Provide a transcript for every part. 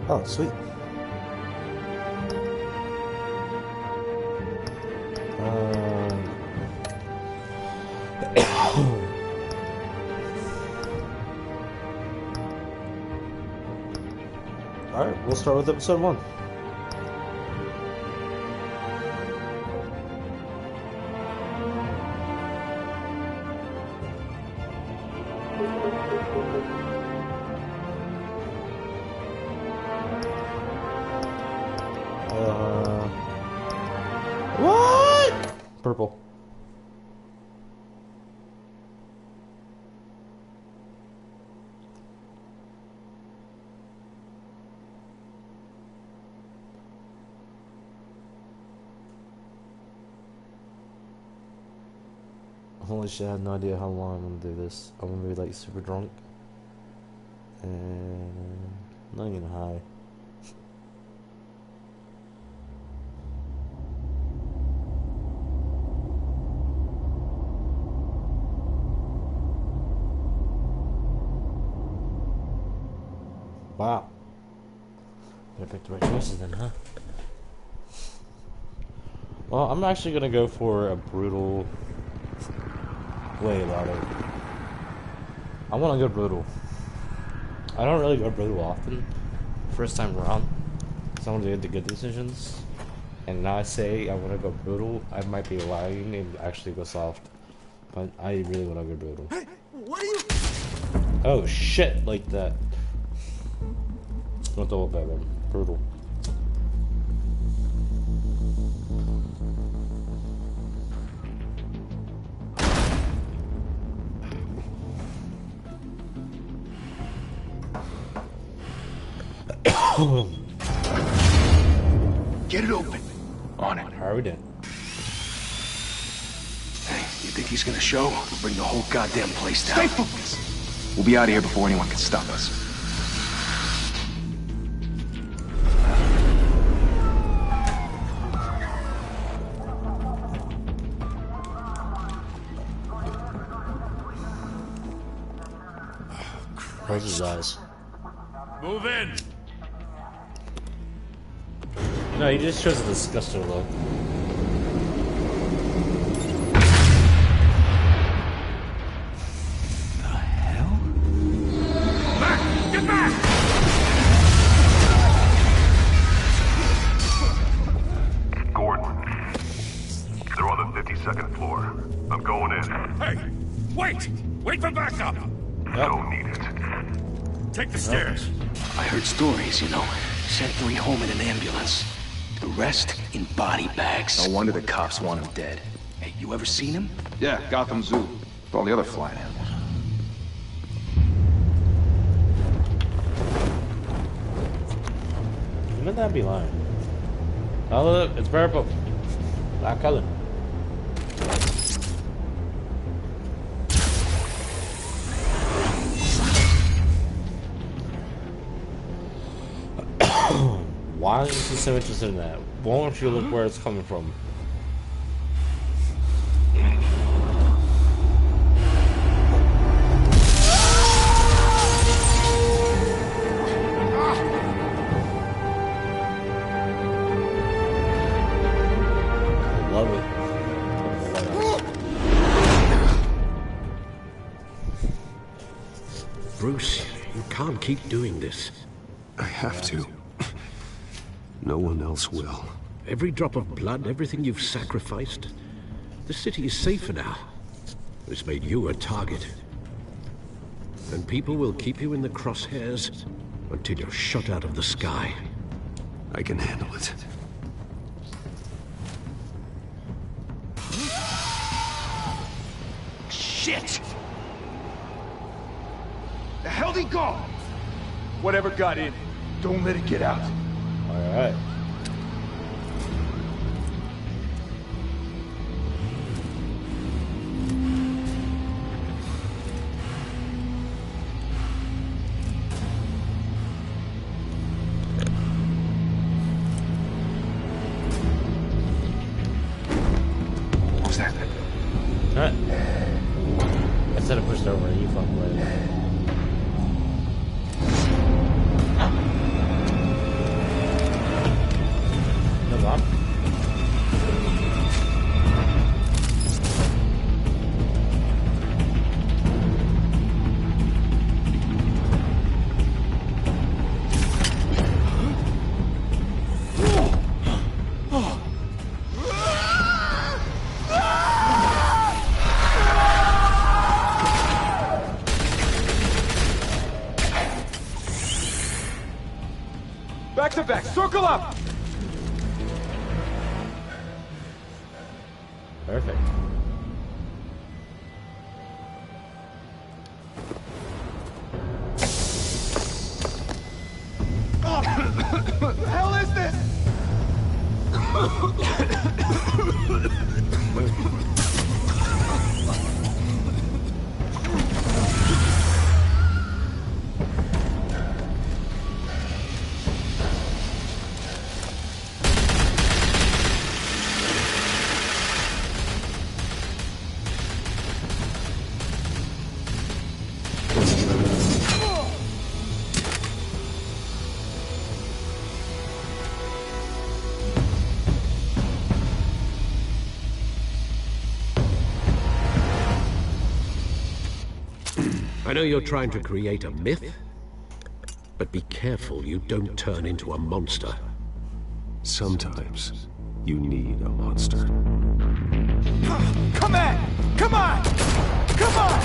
Oh, sweet. Alright, we'll start with episode 1. What? Purple. Holy shit, I have no idea how long I'm gonna do this. I'm gonna be like super drunk. And not even high. Wow. Better pick the right choices then, huh? Well, I'm actually gonna go for a brutal. Wait about it. I want to go brutal. I don't really go brutal often. First time around, so I want to get the good decisions. And now I say I want to go brutal. I might be lying and actually go soft, but I really want to go brutal. Hey, what are you? Oh shit! Like that. Not the whole bad one. Brutal. Get it open. On it. How are we doing? Hey, you think he's gonna show? We'll bring the whole goddamn place down. Stay focused. We'll be out of here before anyone can stop us. Close his eyes. Move in. No, he just shows a disgusted look. The hell? Back! Get back! Gordon, they're on the 52nd floor. I'm going in. Hey! Wait! Wait for backup! Don't need it. Take the stairs. I heard stories, you know. Sent 3 home in an ambulance. The rest in body bags. No wonder the cops want him dead. Hey, you ever seen him? Yeah, Gotham Zoo. With all the other flying animals. Wouldn't that be lying? Oh look, it's purple. Black color. Why is he so interested in that? Why don't you look where it's coming from? I love it. Bruce, you can't keep doing this. I have to. No one else will. Every drop of blood, everything you've sacrificed. The city is safer now. It's made you a target. And people will keep you in the crosshairs until you're shot out of the sky. I can handle it. Shit! The hell'd he go? Whatever got in, don't let it get out. Alright. What was that? Alright. I said I pushed over and you fucking let it. Back to back, circle up! Perfect. What the hell is this? I know you're trying to create a myth, but be careful you don't turn into a monster. Sometimes you need a monster. Come on! Come on! Come on!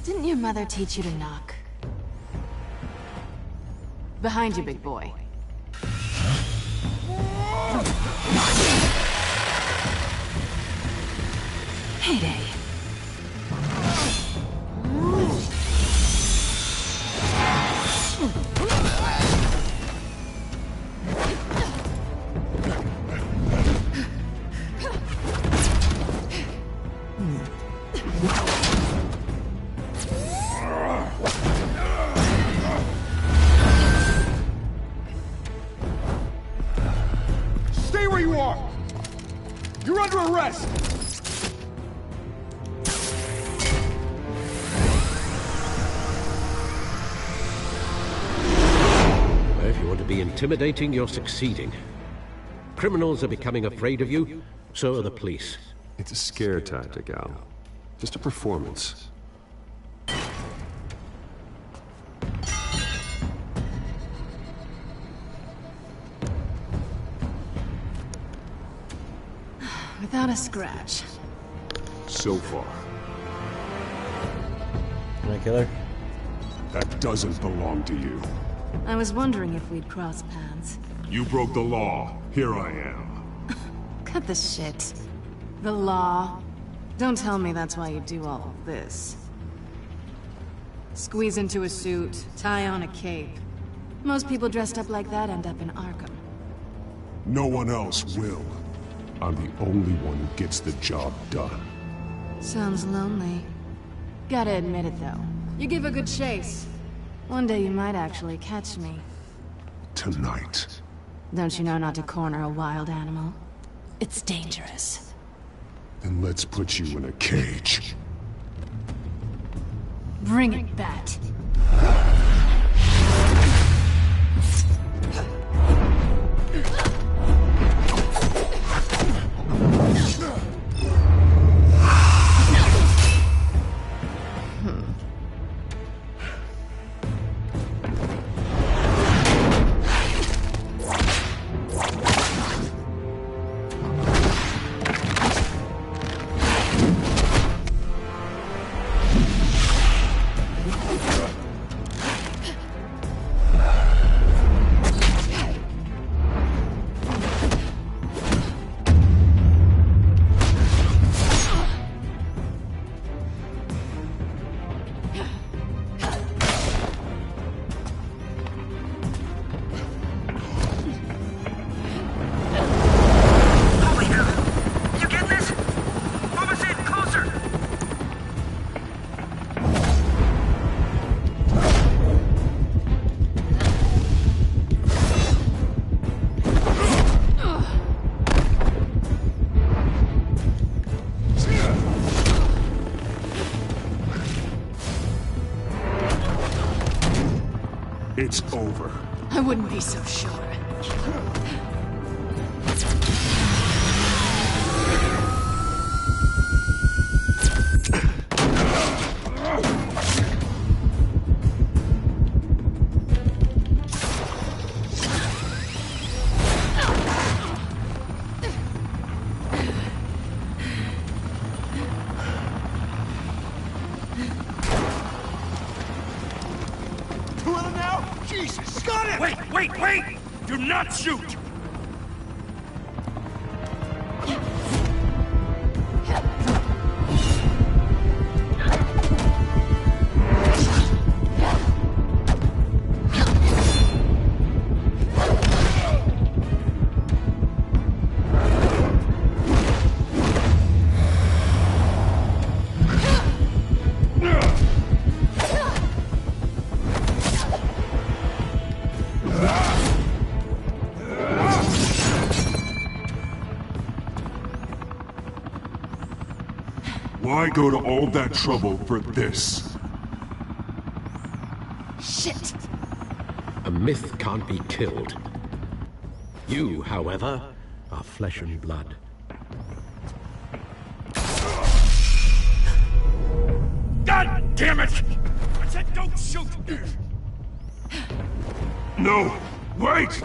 Didn't your mother teach you to knock? Behind you, big boy. Heyday. Stay where you are! You're under arrest! If you want to be intimidating, you're succeeding. Criminals are becoming afraid of you, so are the police. It's a scare tactic, Al. Just a performance. Without a scratch. So far. Can I kill her? That doesn't belong to you. I was wondering if we'd cross paths. You broke the law. Here I am. Cut the shit. The law. Don't tell me that's why you do all of this. Squeeze into a suit, tie on a cape. Most people dressed up like that end up in Arkham. No one else will. I'm the only one who gets the job done. Sounds lonely. Gotta admit it, though. You give a good chase. One day you might actually catch me. Tonight. Don't you know not to corner a wild animal? It's dangerous. Then let's put you in a cage. Bring it, Bat. I wouldn't be so sure. Kill him now? Jesus, got him! Wait! Do not shoot! Why go to all that trouble for this? Shit! A myth can't be killed. You, however, are flesh and blood. God damn it! I said don't shoot! No! Wait!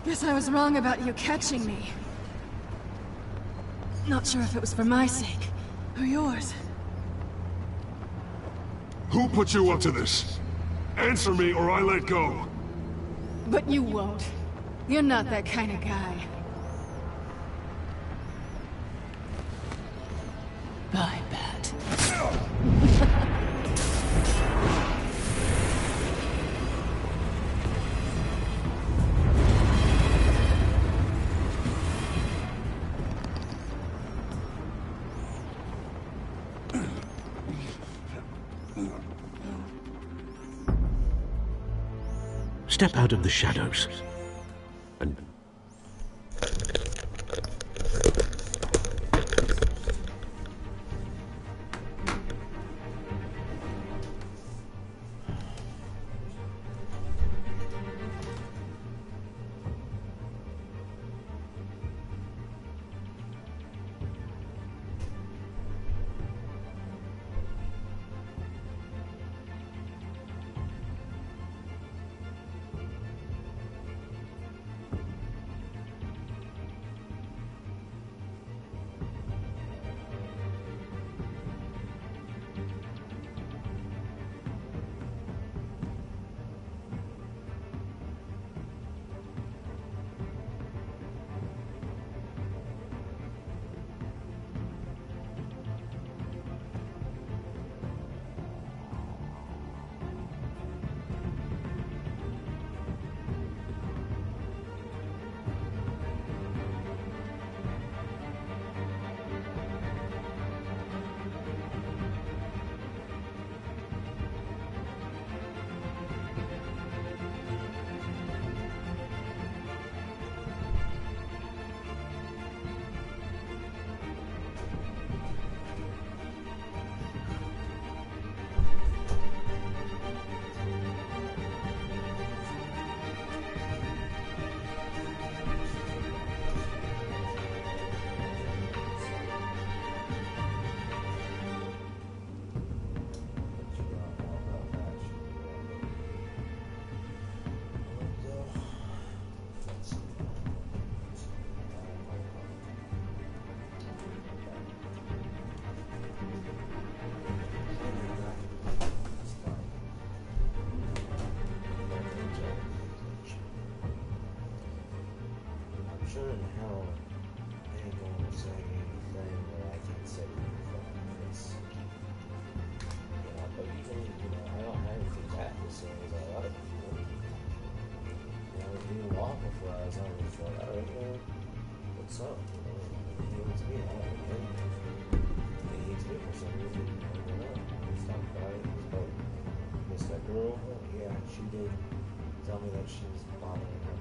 Guess I was wrong about you catching me. Not sure if it was for my sake, or yours. Who put you up to this? Answer me or I let go. But you won't. You're not that kind of guy. Bye, Bat. Step out of the shadows. And guys, I was like, alright, what's up? He hates me, I don't know. He hates me for some reason. I don't know. He's talking about it. He's like, miss that girl? Oh, yeah, she did tell me that she was bothering him.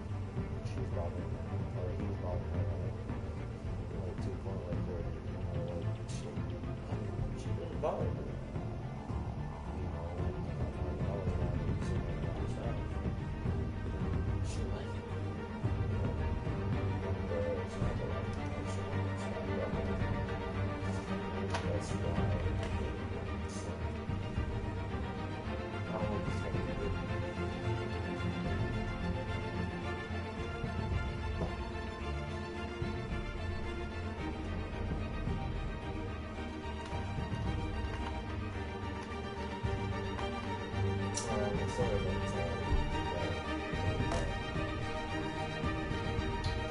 She was bothering him. Or he was bothering her. Like, to the point like where, like, she, I mean, she really bothered me. You know, like, I was around her, so I was around her. She liked it. It's not the right intention. It's not the right intention. That's why it's like, I don't want to say it. Sorry about that.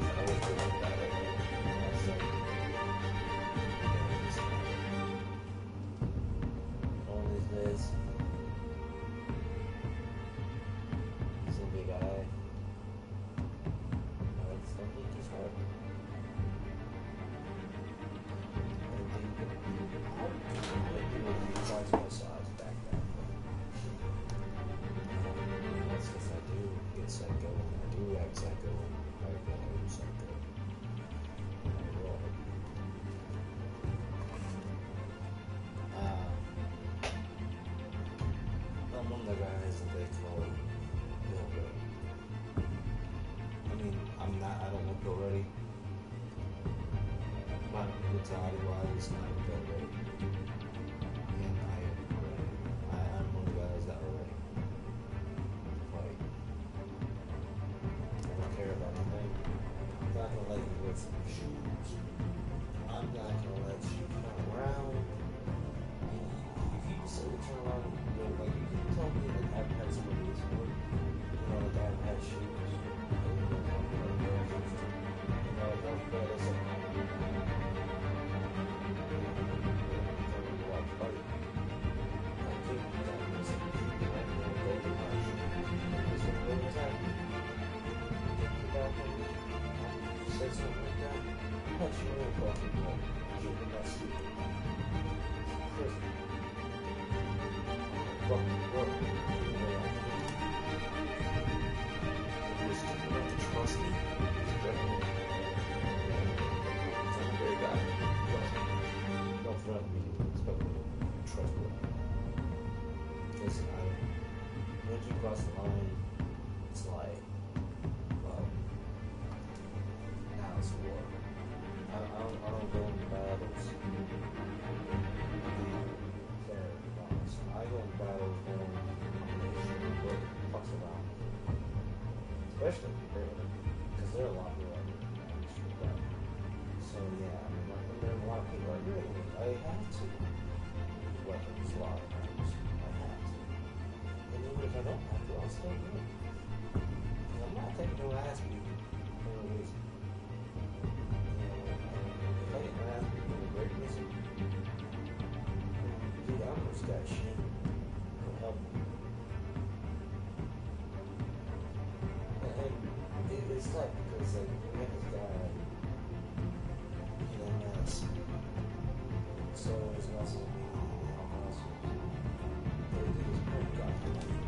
I was doing that. One of these days, he's a big guy. I think he's hard. He tries my size back then. That's because I do get psycho. I do act psycho. I am psycho. I will. I'm one of the guys that they call hillbilly. I mean, I don't look already. My mentality wise, I'm ready. And I am ready. I'm one of the guys that are ready. Like, I don't care about anything. I'm not gonna let you wear some shoes. I'm not gonna let you turn around. If you say to turn around, you know, like you can tell me that I've had some of these before. You know, like I've had shoes. Trust me. Don't threaten me, expect me to trust me. Because once you cross the line, it's like, well, now it's war. I don't go into battles. Fair and honest. I go into battles when I'm what fucks around. Especially because there are a lot of people out there. So yeah, I mean, like, there are a lot of people that really, I have to use weapons a lot of times. I have to. And even if I don't have to, I'll still do it. Because I'm not taking no ass beating for no reason. You know, if I get my ass beaten for a great reason, dude, I almost got shit. It'll help me. And it's tough because, like, we have this guy, so there's lots of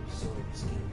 so skin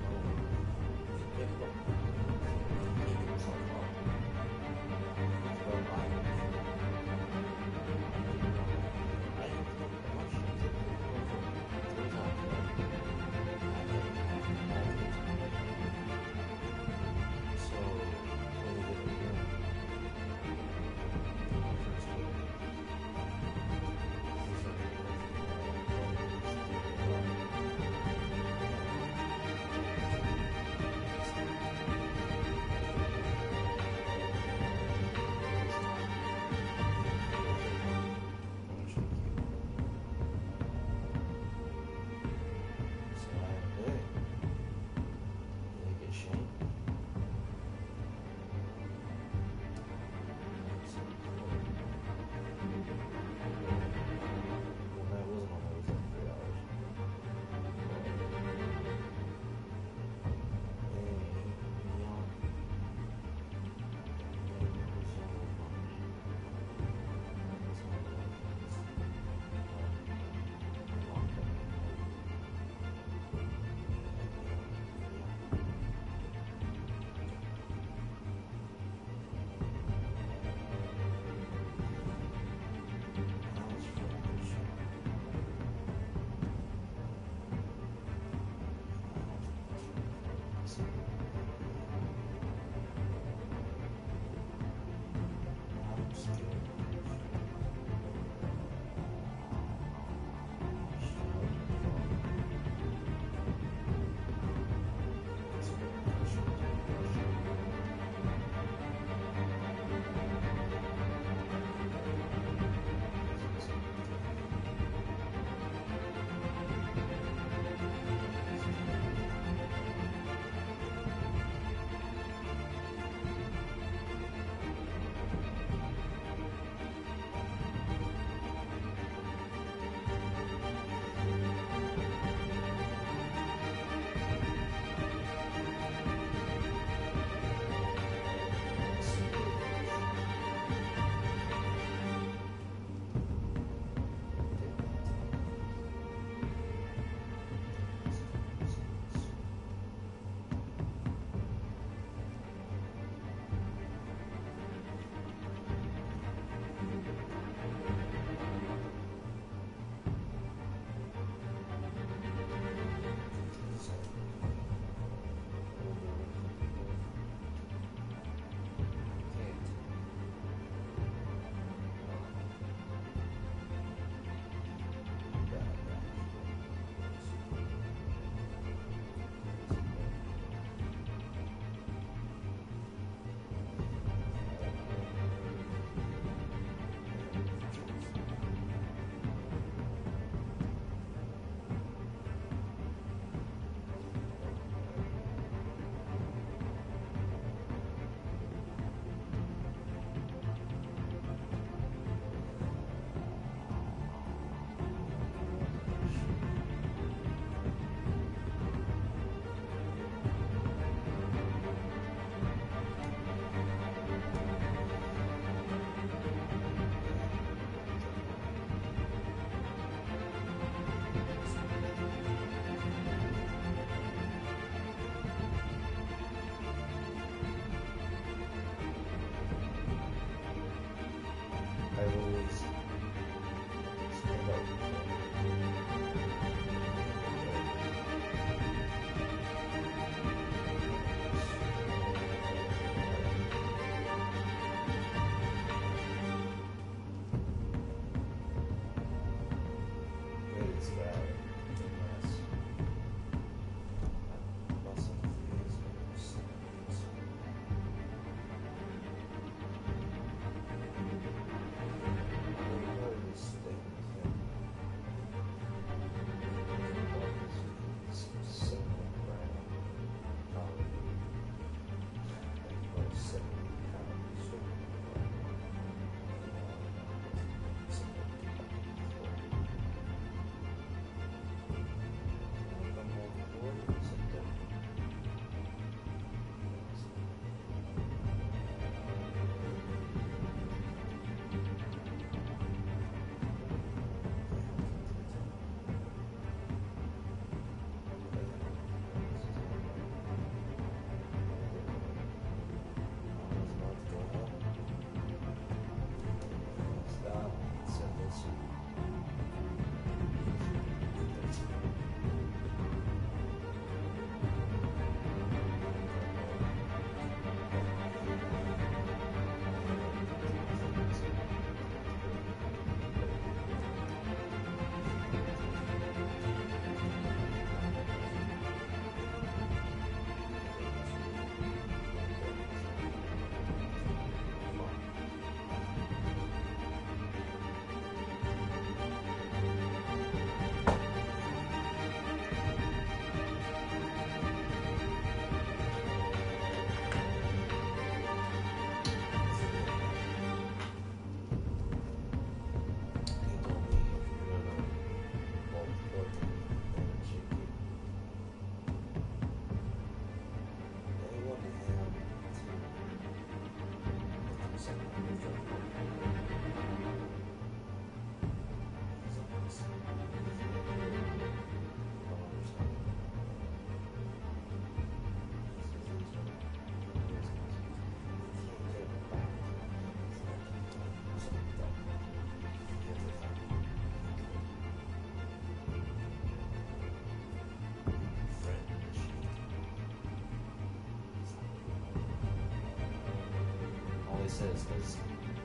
says because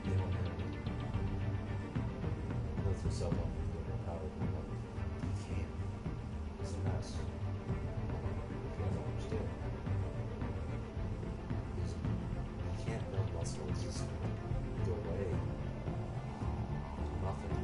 they want to go through cell phone and power. You can't. It's a mess. You don't understand. You can't build muscles just go away. Nothing.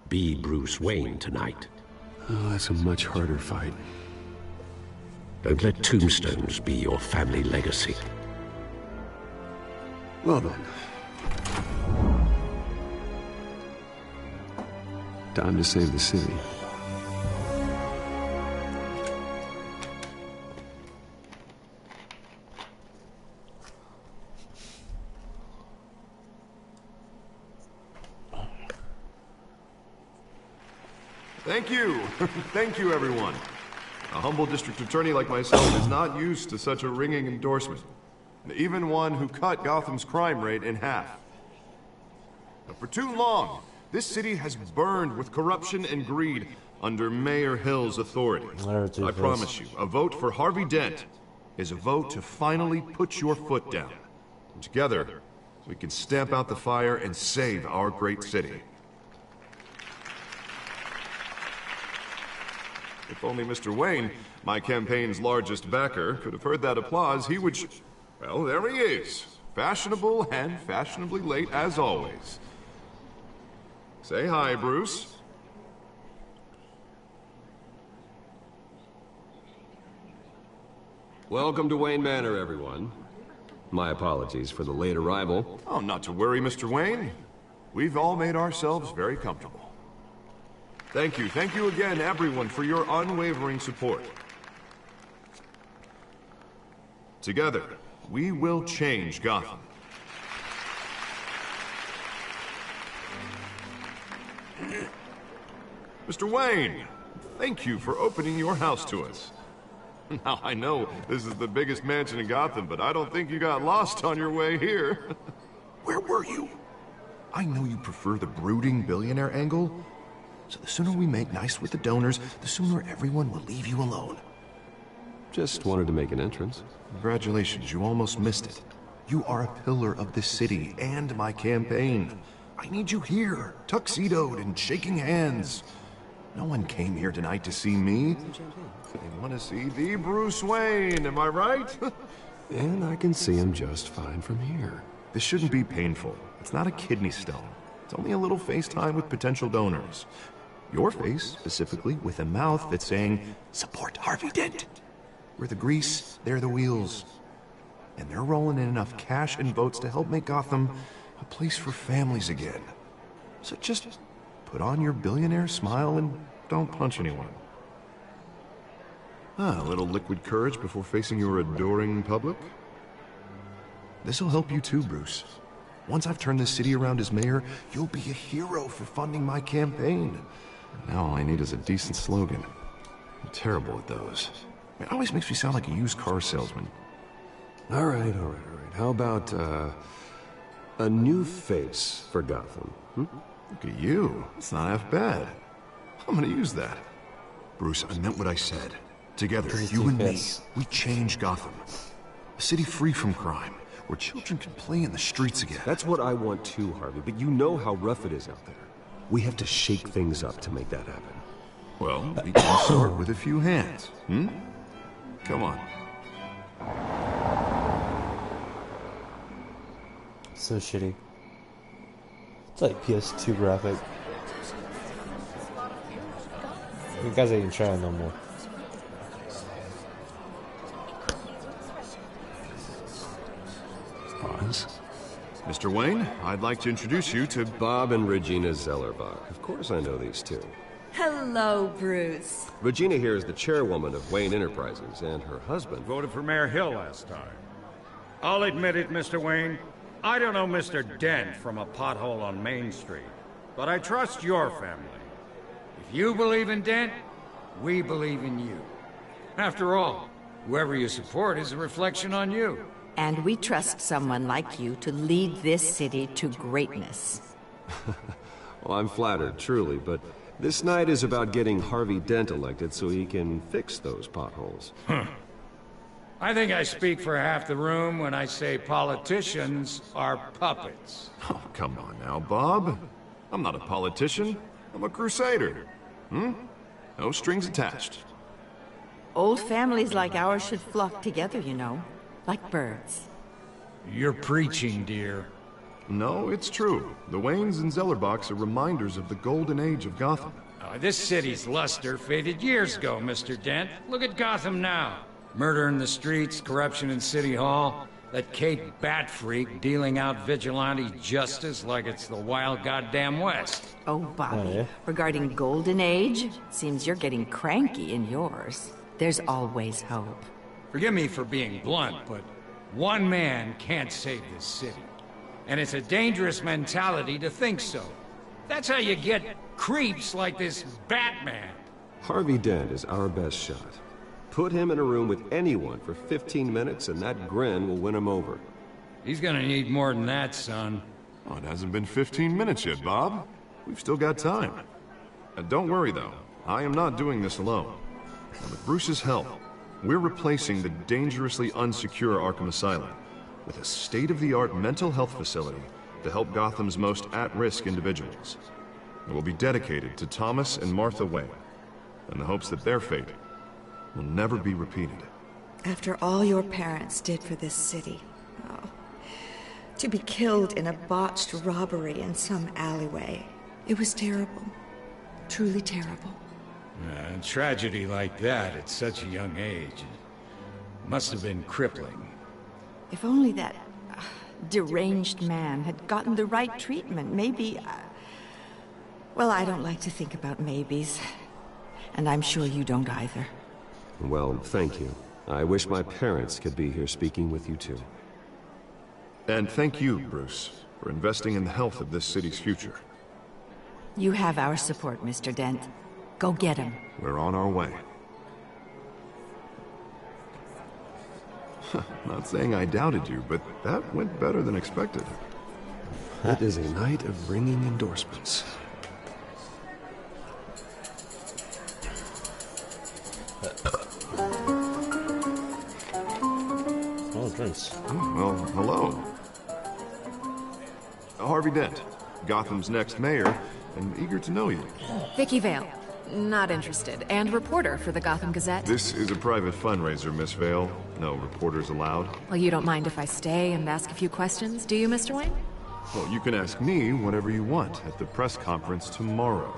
Be Bruce Wayne tonight. Oh, that's a much harder fight. Don't let tombstones be your family legacy. Well then. Time to save the city. Thank you. Thank you, everyone. A humble district attorney like myself is not used to such a ringing endorsement. Even one who cut Gotham's crime rate in half. But for too long, this city has burned with corruption and greed under Mayor Hill's authority. I promise you, a vote for Harvey Dent is a vote to finally put your foot down. And together, we can stamp out the fire and save our great city. If only Mr. Wayne, my campaign's largest backer, could have heard that applause, he would... Well, there he is. Fashionable and fashionably late as always. Say hi, Bruce. Welcome to Wayne Manor, everyone. My apologies for the late arrival. Oh, not to worry, Mr. Wayne. We've all made ourselves very comfortable. Thank you again, everyone, for your unwavering support. Together, we will change Gotham. Mr. Wayne, thank you for opening your house to us. Now, I know this is the biggest mansion in Gotham, but I don't think you got lost on your way here. Where were you? I know you prefer the brooding billionaire angle, so the sooner we make nice with the donors, the sooner everyone will leave you alone. Just wanted to make an entrance. Congratulations, you almost missed it. You are a pillar of this city and my campaign. I need you here, tuxedoed and shaking hands. No one came here tonight to see me. They want to see the Bruce Wayne, am I right? And I can see him just fine from here. This shouldn't be painful. It's not a kidney stone. It's only a little FaceTime with potential donors. Your face, specifically, with a mouth that's saying, support Harvey Dent. We're the grease, they're the wheels. And they're rolling in enough cash and votes to help make Gotham a place for families again. So just put on your billionaire smile and don't punch anyone. A little liquid courage before facing your adoring public. This'll help you too, Bruce. Once I've turned this city around as mayor, you'll be a hero for funding my campaign. Now all I need is a decent slogan. I'm terrible at those. It always makes me sound like a used car salesman. All right. How about, a new face for Gotham? Look at you. It's not half bad. I'm gonna use that. Bruce, I meant what I said. Together, you and me, we change Gotham. A city free from crime, where children can play in the streets again. That's what I want too, Harvey, but you know how rough it is out there. We have to shake things up to make that happen. Well, we can start with a few hands, Come on. So shitty. It's like PS2 graphic. You guys ain't trying no more. Pause. Mr. Wayne, I'd like to introduce you to Bob and Regina Zellerbach. Of course I know these two. Hello, Bruce. Regina here is the chairwoman of Wayne Enterprises, and her husband... voted for Mayor Hill last time. I'll admit it, Mr. Wayne. I don't know Mr. Dent from a pothole on Main Street, but I trust your family. If you believe in Dent, we believe in you. After all, whoever you support is a reflection on you. And we trust someone like you to lead this city to greatness. Well, I'm flattered, truly, but this night is about getting Harvey Dent elected so he can fix those potholes. I think I speak for half the room when I say politicians are puppets. Oh, come on now, Bob. I'm not a politician. I'm a crusader. No strings attached. Old families like ours should flock together, you know, like birds. You're preaching, dear. No, it's true. The Waynes and Zellerbachs are reminders of the golden age of Gotham. This city's luster faded years ago, Mr. Dent. Look at Gotham now. Murder in the streets, corruption in City Hall, that Kate Batfreak dealing out vigilante justice like it's the wild goddamn West. Oh, Bobby, regarding Golden Age, seems you're getting cranky in yours. There's always hope. Forgive me for being blunt, but one man can't save this city. And it's a dangerous mentality to think so. That's how you get creeps like this Batman. Harvey Dent is our best shot. Put him in a room with anyone for 15 minutes and that grin will win him over. He's gonna need more than that, son. Oh, it hasn't been 15 minutes yet, Bob. We've still got time. Don't worry, though. I am not doing this alone. And with Bruce's help, we're replacing the dangerously unsecure Arkham Asylum with a state-of-the-art mental health facility to help Gotham's most at-risk individuals. It will be dedicated to Thomas and Martha Wayne, in the hopes that their fate will never be repeated. After all your parents did for this city, oh, to be killed in a botched robbery in some alleyway, it was terrible. Truly terrible. A tragedy like that at such a young age must have been crippling. If only that deranged man had gotten the right treatment, maybe... Well, I don't like to think about maybes. And I'm sure you don't either. Well, thank you. I wish my parents could be here speaking with you too. And thank you, Bruce, for investing in the health of this city's future. You have our support, Mr. Dent. Go get him. We're on our way. Not saying I doubted you, but that went better than expected. It is a night of ringing endorsements. Oh, Prince. Well, hello. Harvey Dent, Gotham's next mayor, and eager to know you. Vicky Vale. Not interested. And reporter for the Gotham Gazette. This is a private fundraiser, Miss Vale. No reporters allowed. Well, you don't mind if I stay and ask a few questions, do you, Mr. Wayne? Well, you can ask me whatever you want at the press conference tomorrow.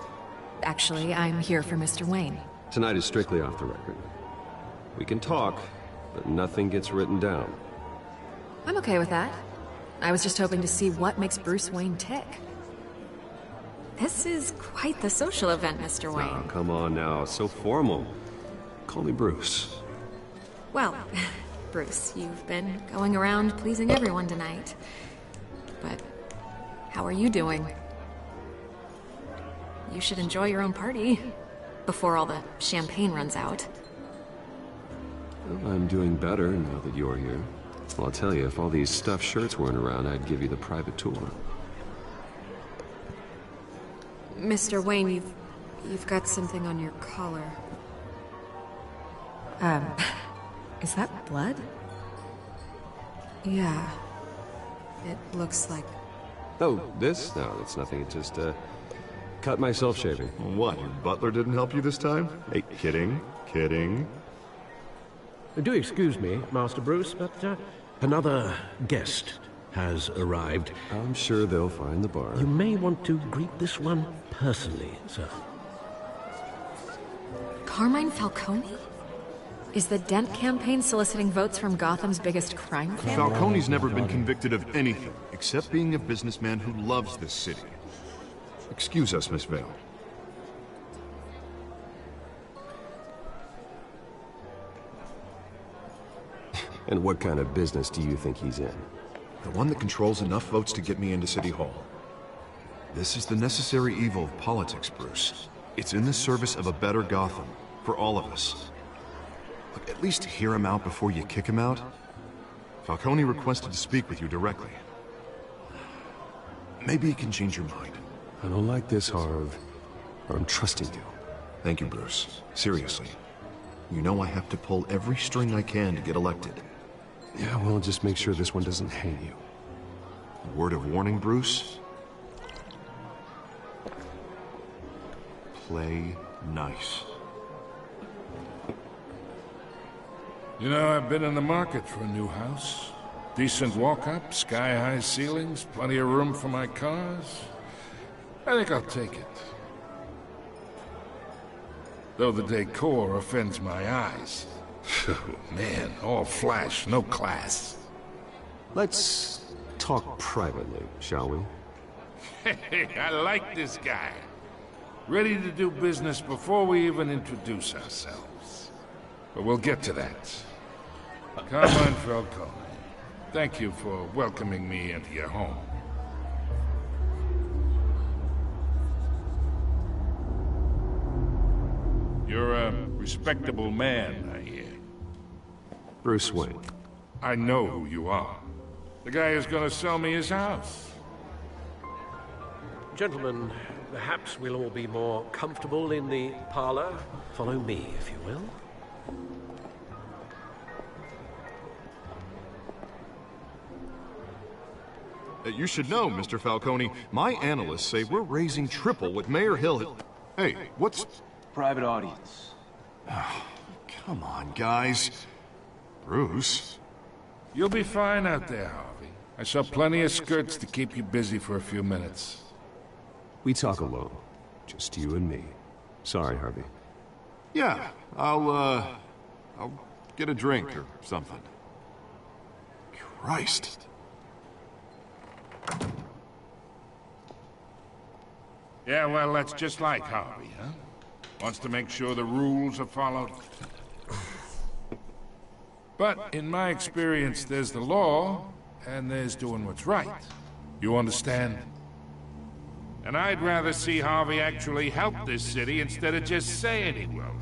Actually, I'm here for Mr. Wayne. Tonight is strictly off the record. We can talk, but nothing gets written down. I'm okay with that. I was just hoping to see what makes Bruce Wayne tick. This is quite the social event, Mr. Wayne. Oh, come on now, so formal. Call me Bruce. Well, Bruce, you've been going around pleasing everyone tonight. But how are you doing? You should enjoy your own party before all the champagne runs out. Well, I'm doing better now that you're here. Well, I'll tell you, if all these stuffed shirts weren't around, I'd give you the private tour. Mr. Wayne, you've got something on your collar. Is that blood? Yeah. It looks like... Oh, this? No, it's nothing. It just, cut myself shaving. What, your butler didn't help you this time? Hey, kidding, kidding. Do excuse me, Master Bruce, but another guest has arrived. I'm sure they'll find the bar. You may want to greet this one personally, sir. Carmine Falcone? Is the Dent campaign soliciting votes from Gotham's biggest crime family? Falcone's never been convicted of anything, except being a businessman who loves this city. Excuse us, Miss Vale. And what kind of business do you think he's in? The one that controls enough votes to get me into City Hall. This is the necessary evil of politics, Bruce. It's in the service of a better Gotham, for all of us. Look, at least hear him out before you kick him out. Falcone requested to speak with you directly. Maybe he can change your mind. I don't like this, Harv. I'm trusting you. Thank you, Bruce. Seriously. You know I have to pull every string I can to get elected. Yeah, well, just make sure this one doesn't hang you. A word of warning, Bruce? Play nice. You know, I've been in the market for a new house. Decent walk-up, sky-high ceilings, plenty of room for my cars. I think I'll take it. Though the decor offends my eyes. Oh, man, all flash, no class. Let's talk privately, shall we? Hey, I like this guy. Ready to do business before we even introduce ourselves. But we'll get to that. Carmine Falcone, thank you for welcoming me into your home. You're a respectable man, I hear. Bruce Wayne. I know who you are. The guy who's gonna sell me his house. Gentlemen, perhaps we'll all be more comfortable in the parlor. Follow me, if you will. You should know, Mr. Falcone, my analysts say we're raising triple what Mayor Hill... Hey, what's... Private audience. Come on, guys. Bruce? You'll be fine out there, Harvey. I saw plenty of skirts to keep you busy for a few minutes. We talk alone. Just you and me. Sorry, Harvey. Yeah, I'll get a drink or something. Christ. Yeah, well, that's just like Harvey, huh? Wants to make sure the rules are followed. But in my experience, there's the law, and there's doing what's right. You understand? And I'd rather see Harvey actually help this city instead of just saying he will.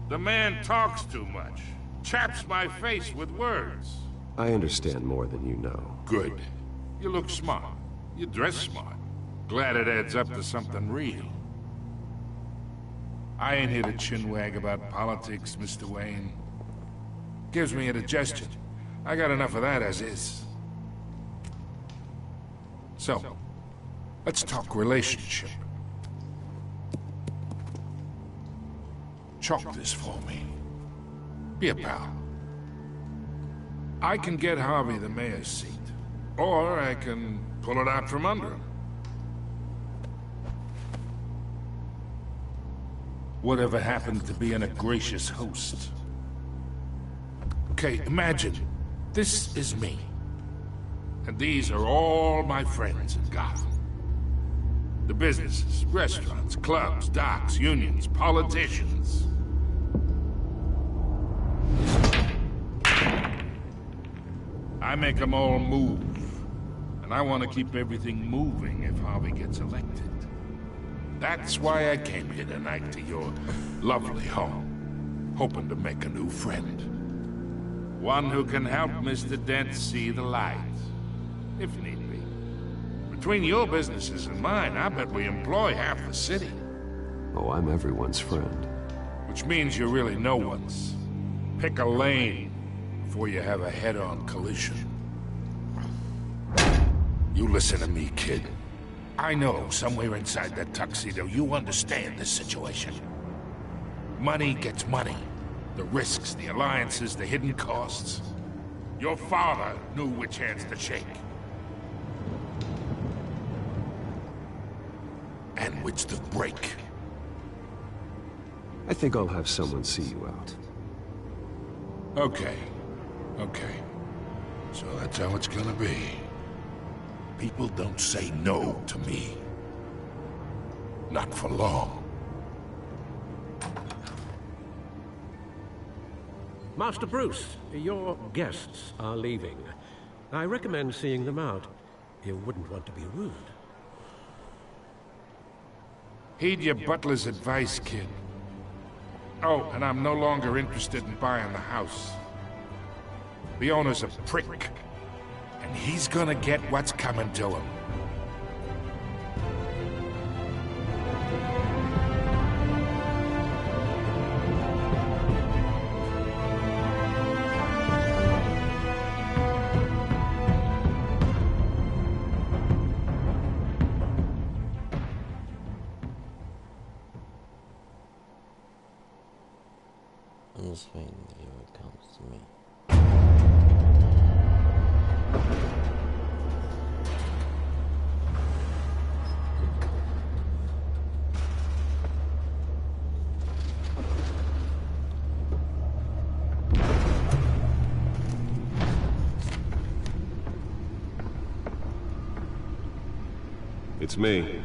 The man talks too much. Chaps my face with words. I understand more than you know. Good. You look smart. You dress smart. Glad it adds up to something real. I ain't here to chinwag about politics, Mr. Wayne. Gives me indigestion. I got enough of that as is. So, let's talk relationship. Chalk this for me. Be a pal. I can get Harvey the mayor's seat, or I can pull it out from under him. Whatever happened to being a gracious host? Okay, imagine, this is me. And these are all my friends in Gotham. The businesses, restaurants, clubs, docks, unions, politicians. I make them all move. And I want to keep everything moving if Harvey gets elected. That's why I came here tonight to your lovely home, hoping to make a new friend. One who can help Mr. Dent see the light, if need be. Between your businesses and mine, I bet we employ half the city. Oh, I'm everyone's friend. Which means you're really no one's. Pick a lane before you have a head-on collision. You listen to me, kid. I know somewhere inside that tuxedo you understand this situation. Money gets money. The risks, the alliances, the hidden costs. Your father knew which hands to shake. And which to break. I think I'll have someone see you out. Okay. Okay. So that's how it's gonna be. People don't say no to me. Not for long. Master Bruce, your guests are leaving. I recommend seeing them out. You wouldn't want to be rude. Heed your butler's advice, kid. Oh, and I'm no longer interested in buying the house. The owner's a prick. And he's gonna get what's coming to him. I'm just waiting till it comes to me. It's me.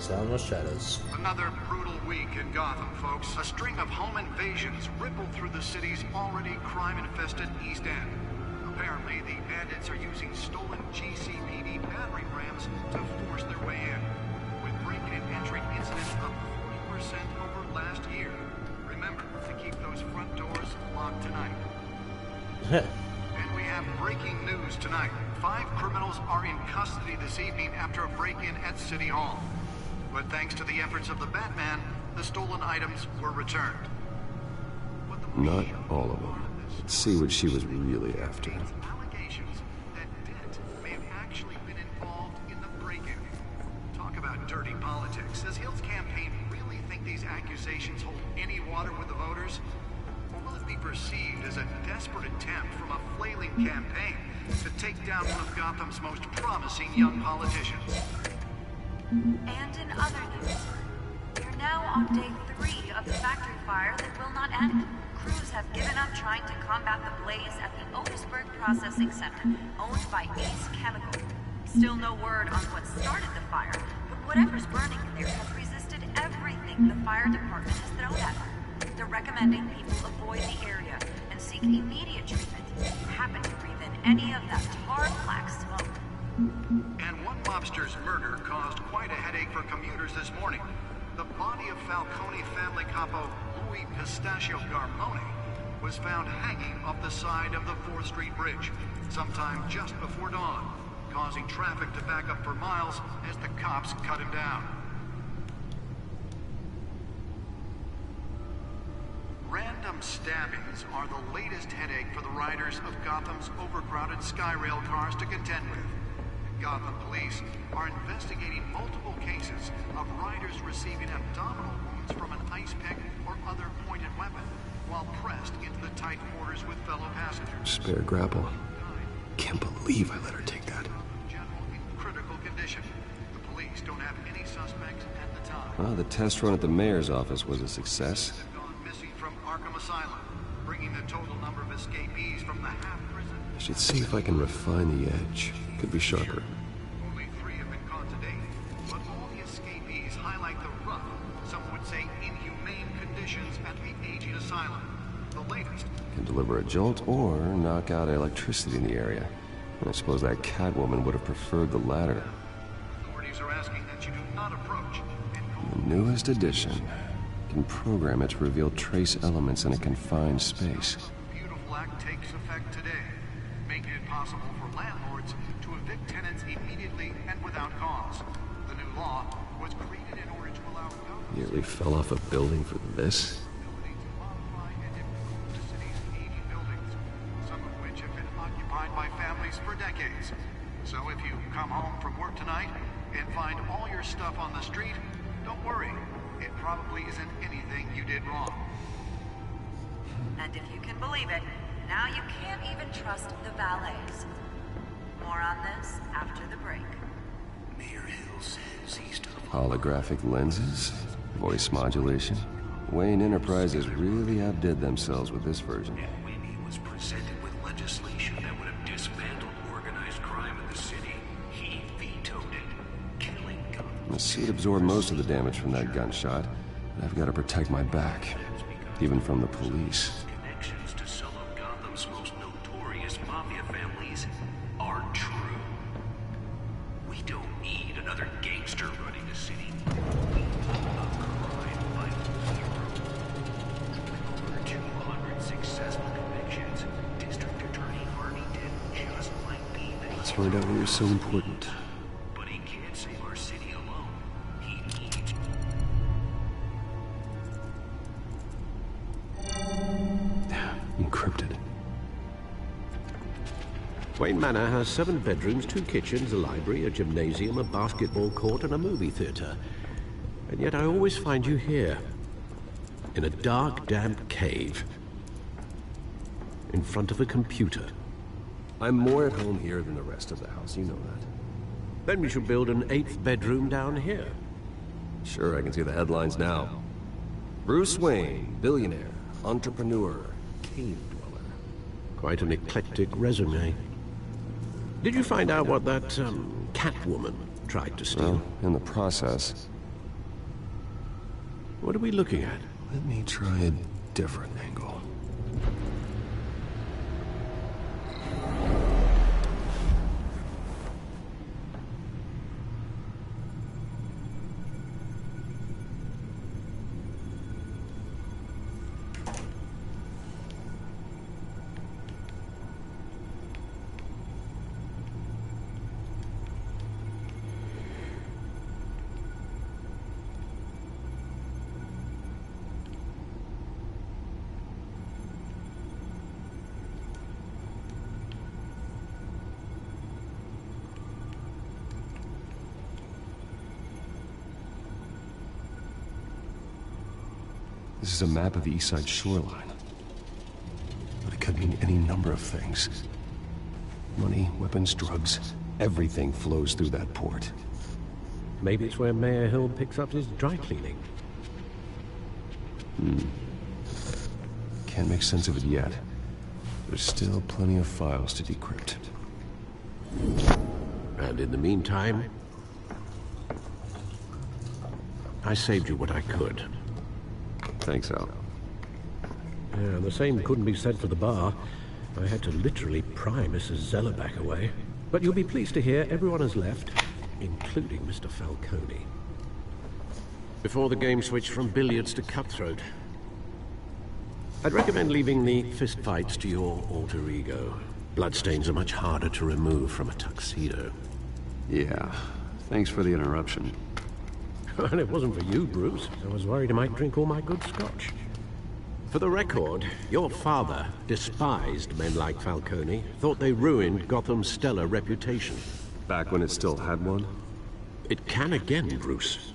Sound of shadows. Another brutal week in Gotham, folks. A string of home invasions rippled through the city's already crime-infested East End. Apparently, the bandits are using stolen GCPD battering rams to force their way in, with break-in and entry incidents up 40% over last year. Remember to keep those front doors locked tonight. And we have breaking news tonight. 5 criminals are in custody this evening after a break-in at City Hall. But thanks to the efforts of the Batman, the stolen items were returned. Not all of them. Let's see what she was really after. Allegations that Dent may have actually been involved in the break-in. Talk about dirty politics. Does Hill's campaign really think these accusations hold any water with the voters? Or will it be perceived as a desperate attempt from a flailing campaign to take down one of Gotham's most promising young politicians? And in other news, we're now on day 3 of the factory fire that will not end. Crews have given up trying to combat the blaze at the Otisburg Processing Center, owned by Ace Chemical. Still no word on what started the fire, but whatever's burning in there has resisted everything the fire department has thrown at them. They're recommending people avoid the area and seek immediate treatment if you happen to breathe in any of that tar black smoke. And one mobster's murder caused quite a headache for commuters this morning. The body of Falcone family capo Louis Pistachio Garmone was found hanging off the side of the 4th Street Bridge sometime just before dawn, causing traffic to back up for miles as the cops cut him down. Random stabbings are the latest headache for the riders of Gotham's overcrowded Skyrail cars to contend with. Gotham police are investigating multiple cases of riders receiving abdominal wounds from an ice pick or other pointed weapon while pressed into the tight quarters with fellow passengers. Spare grapple. Can't believe I let her take that. General in critical condition. The police don't have any suspects at the time. Well, the test run at the mayor's office was a success. Gone missing from Arkham Asylum, bringing the total number of escapees from the half-prison. I should see if I can refine the edge. Could be sharper. Only 3 have been caught to date, but all the escapees highlight the rough, some would say inhumane conditions at the aging asylum. The latest. Can deliver a jolt or knock out electricity in the area. And I suppose that Catwoman would have preferred the latter. Authorities are asking that you do not approach. The newest addition can program it to reveal trace elements in a confined space. Beautiful Act takes effect today, making it possible for landlords to evict tenants immediately and without cause. The new law was created in order to allow government Nearly fell off a building for this. to modify and improve the city's aging buildings, some of which have been occupied by families for decades. So if you come home from work tonight and find all your stuff on the street, don't worry. It probably isn't anything you did wrong. And if you can believe it, now you can't even trust the valets. More on this after the break. Mayor Hill says he's tough. Holographic lenses, voice modulation. Wayne Enterprises really outdid themselves with this version. And when he was presented with legislation that would have dismantled organized crime in the city, he vetoed it, killing Gotham. The suit absorbed most of the damage from that gunshot, and I've got to protect my back, even from the police. Connections to some of Gotham's most notorious mafia families are true. We don't need another gangster running the city. We need a crime-fighting hero. With over 200 successful convictions, District Attorney Harvey Dent just might be the Let's find out why you're so important. But he can't save our city alone. He needs... Encrypted. Wayne Manor has 7 bedrooms, 2 kitchens, a library, a gymnasium, a basketball court, and a movie theater. And yet I always find you here, in a dark, damp cave, in front of a computer. I'm more at home here than the rest of the house, you know that. Then we should build an 8th bedroom down here. Sure, I can see the headlines now. Bruce Wayne, billionaire, entrepreneur, cave dweller. Quite an eclectic resume. Did you find out what that, Catwoman tried to steal? Well, in the process. What are we looking at? Let me try a different angle. This is a map of the east side shoreline. But it could mean any number of things. Money, weapons, drugs, everything flows through that port. Maybe it's where Mayor Hill picks up his dry cleaning. Can't make sense of it yet. There's still plenty of files to decrypt. And in the meantime, I saved you what I could. Thanks, Al. Yeah, the same couldn't be said for the bar. I had to literally pry Mrs. Zellerback away. But you'll be pleased to hear everyone has left, including Mr. Falcone. Before the game switched from billiards to cutthroat. I'd recommend leaving the fistfights to your alter ego. Bloodstains are much harder to remove from a tuxedo. Yeah, thanks for the interruption. And it wasn't for you, Bruce. I was worried I might drink all my good scotch. For the record, your father despised men like Falcone, thought they ruined Gotham's stellar reputation. Back when it still had one? It can again, Bruce.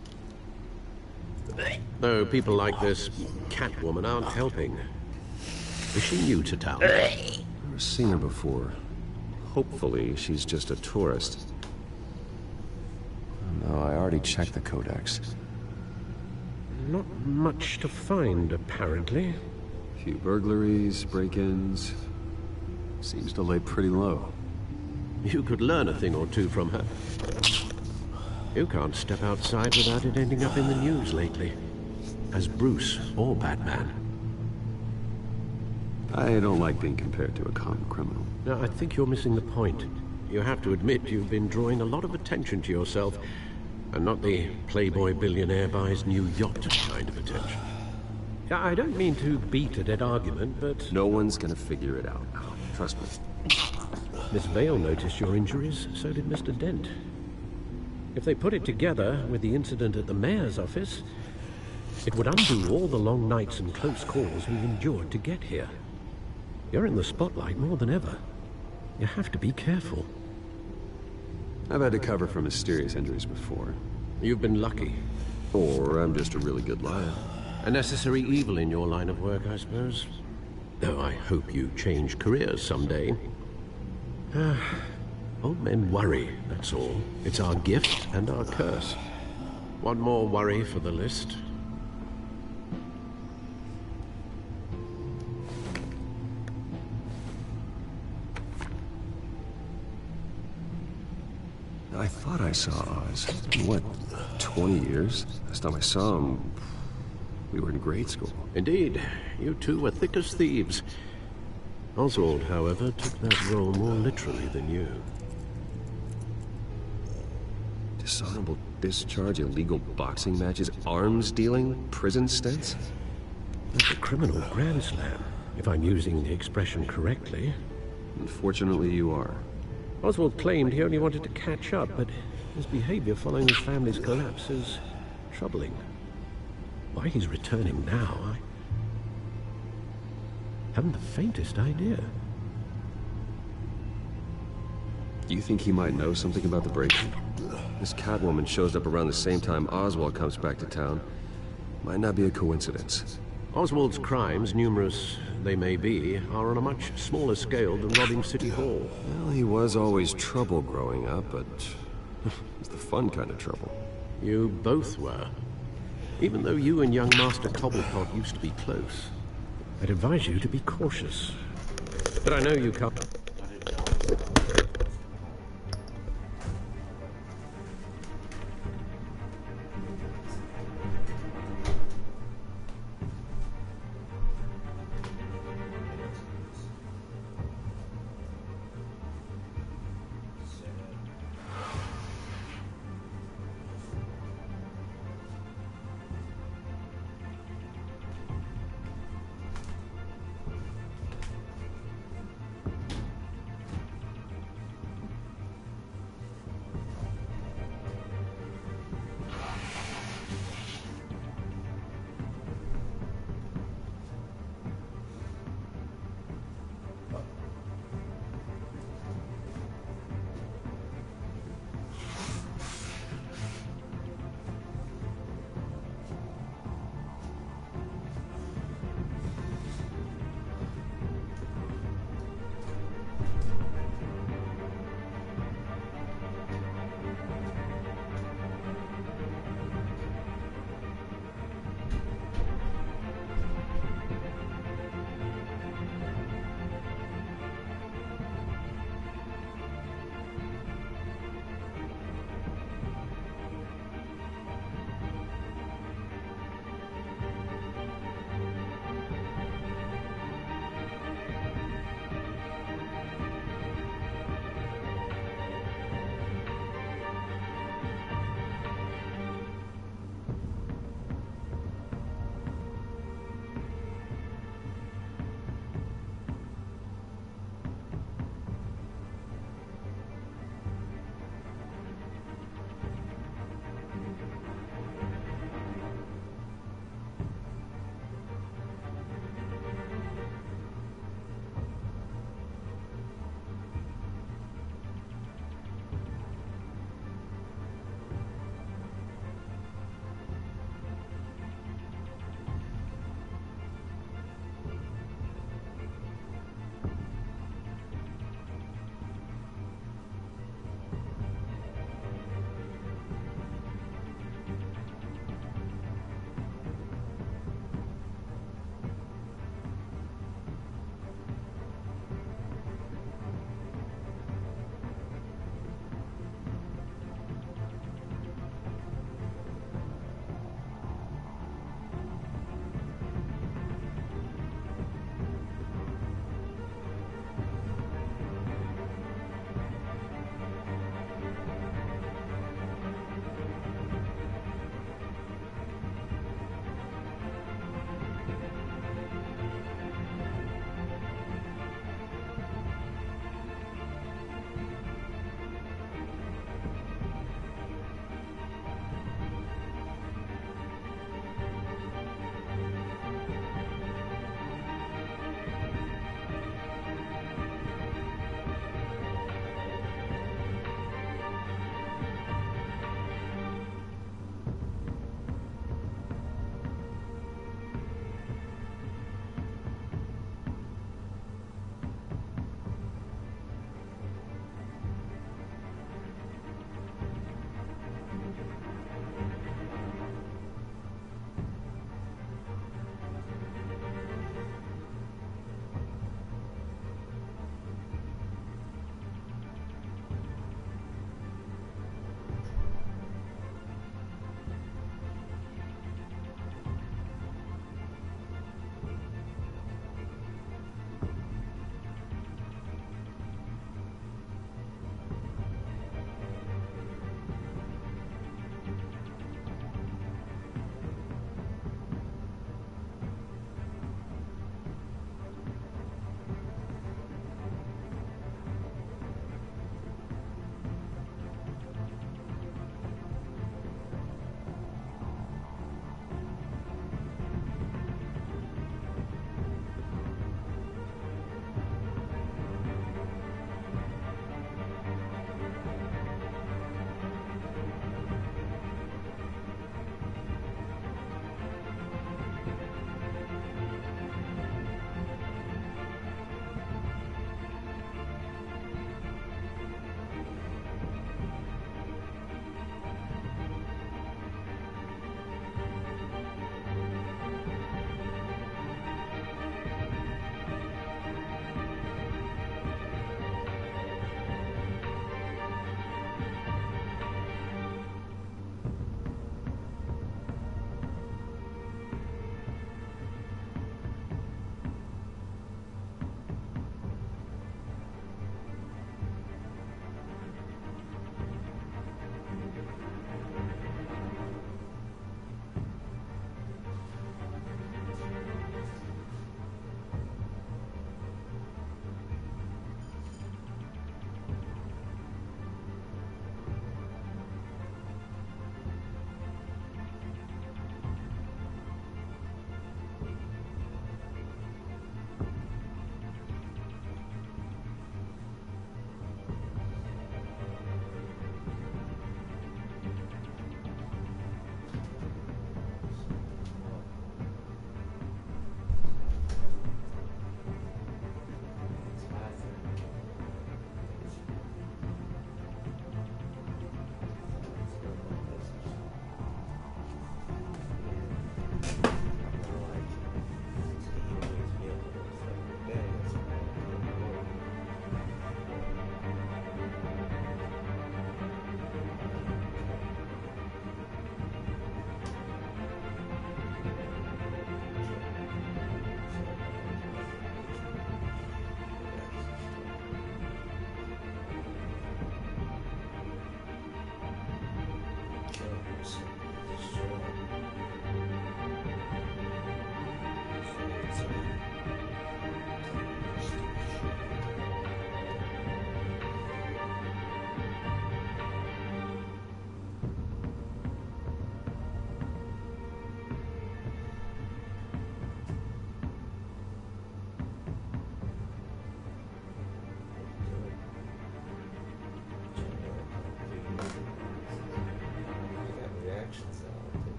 Though people like this Catwoman aren't helping. Is she new to town? Never seen her before. Hopefully, she's just a tourist. No, I already checked the codex. Not much to find, apparently. Few burglaries, break-ins. Seems to lay pretty low. You could learn a thing or two from her. You can't step outside without it ending up in the news lately. As Bruce or Batman. I don't like being compared to a common criminal. No, I think you're missing the point. You have to admit you've been drawing a lot of attention to yourself, and not the playboy billionaire buys new yacht kind of attention. I don't mean to beat a dead argument, but... No one's gonna figure it out. Trust me. Miss Vale noticed your injuries, so did Mr. Dent. If they put it together with the incident at the mayor's office, it would undo all the long nights and close calls we've endured to get here. You're in the spotlight more than ever. You have to be careful. I've had to cover for mysterious injuries before. You've been lucky. Or I'm just a really good liar. A necessary evil in your line of work, I suppose. Though I hope you change careers someday. Old men worry, that's all. It's our gift and our curse. One more worry for the list. I thought I saw Oz. In what, 20 years? Last time I saw him, we were in grade school. Indeed. You two were thick as thieves. Oswald, however, took that role more literally than you. Dishonorable discharge, illegal boxing matches, arms dealing, prison stints? That's a criminal grand slam, if I'm using the expression correctly. Unfortunately, you are. Oswald claimed he only wanted to catch up, but his behavior following his family's collapse is troubling. Why he's returning now, I haven't the faintest idea. Do you think he might know something about the break-in? This Catwoman shows up around the same time Oswald comes back to town. Might not be a coincidence. Oswald's crimes, numerous they may be, are on a much smaller scale than robbing City Hall. Well, he was always trouble growing up, but it's the fun kind of trouble. You both were. Even though you and young Master Cobblepot used to be close. I'd advise you to be cautious. But I know you can't...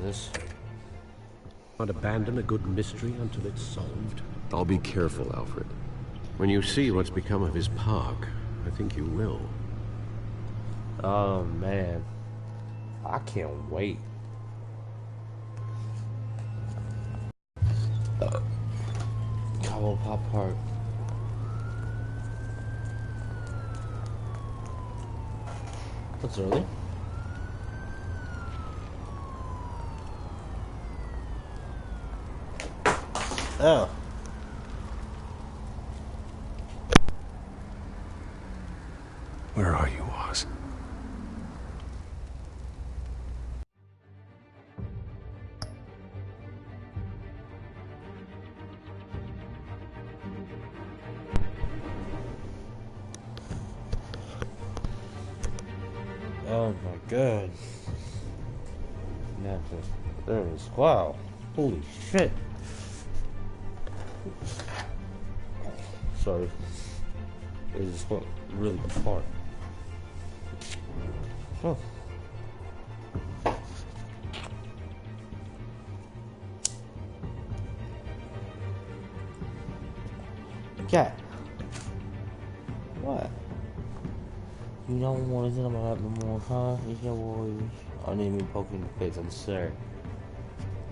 this. Not abandon a good mystery until it's solved. I'll be careful, Alfred. When you see what's become of his park, I think you will. Oh man, I can't wait. Cowboy Pop Park. That's early. Oh. Where are you, Oz? Oh my god. Yeah, there it is. Wow. Holy shit. Sorry. It just went really apart. Huh. Cat. What? You don't want to tell me that no more, huh? It's your boy. I need me poking in the face, I'm sorry.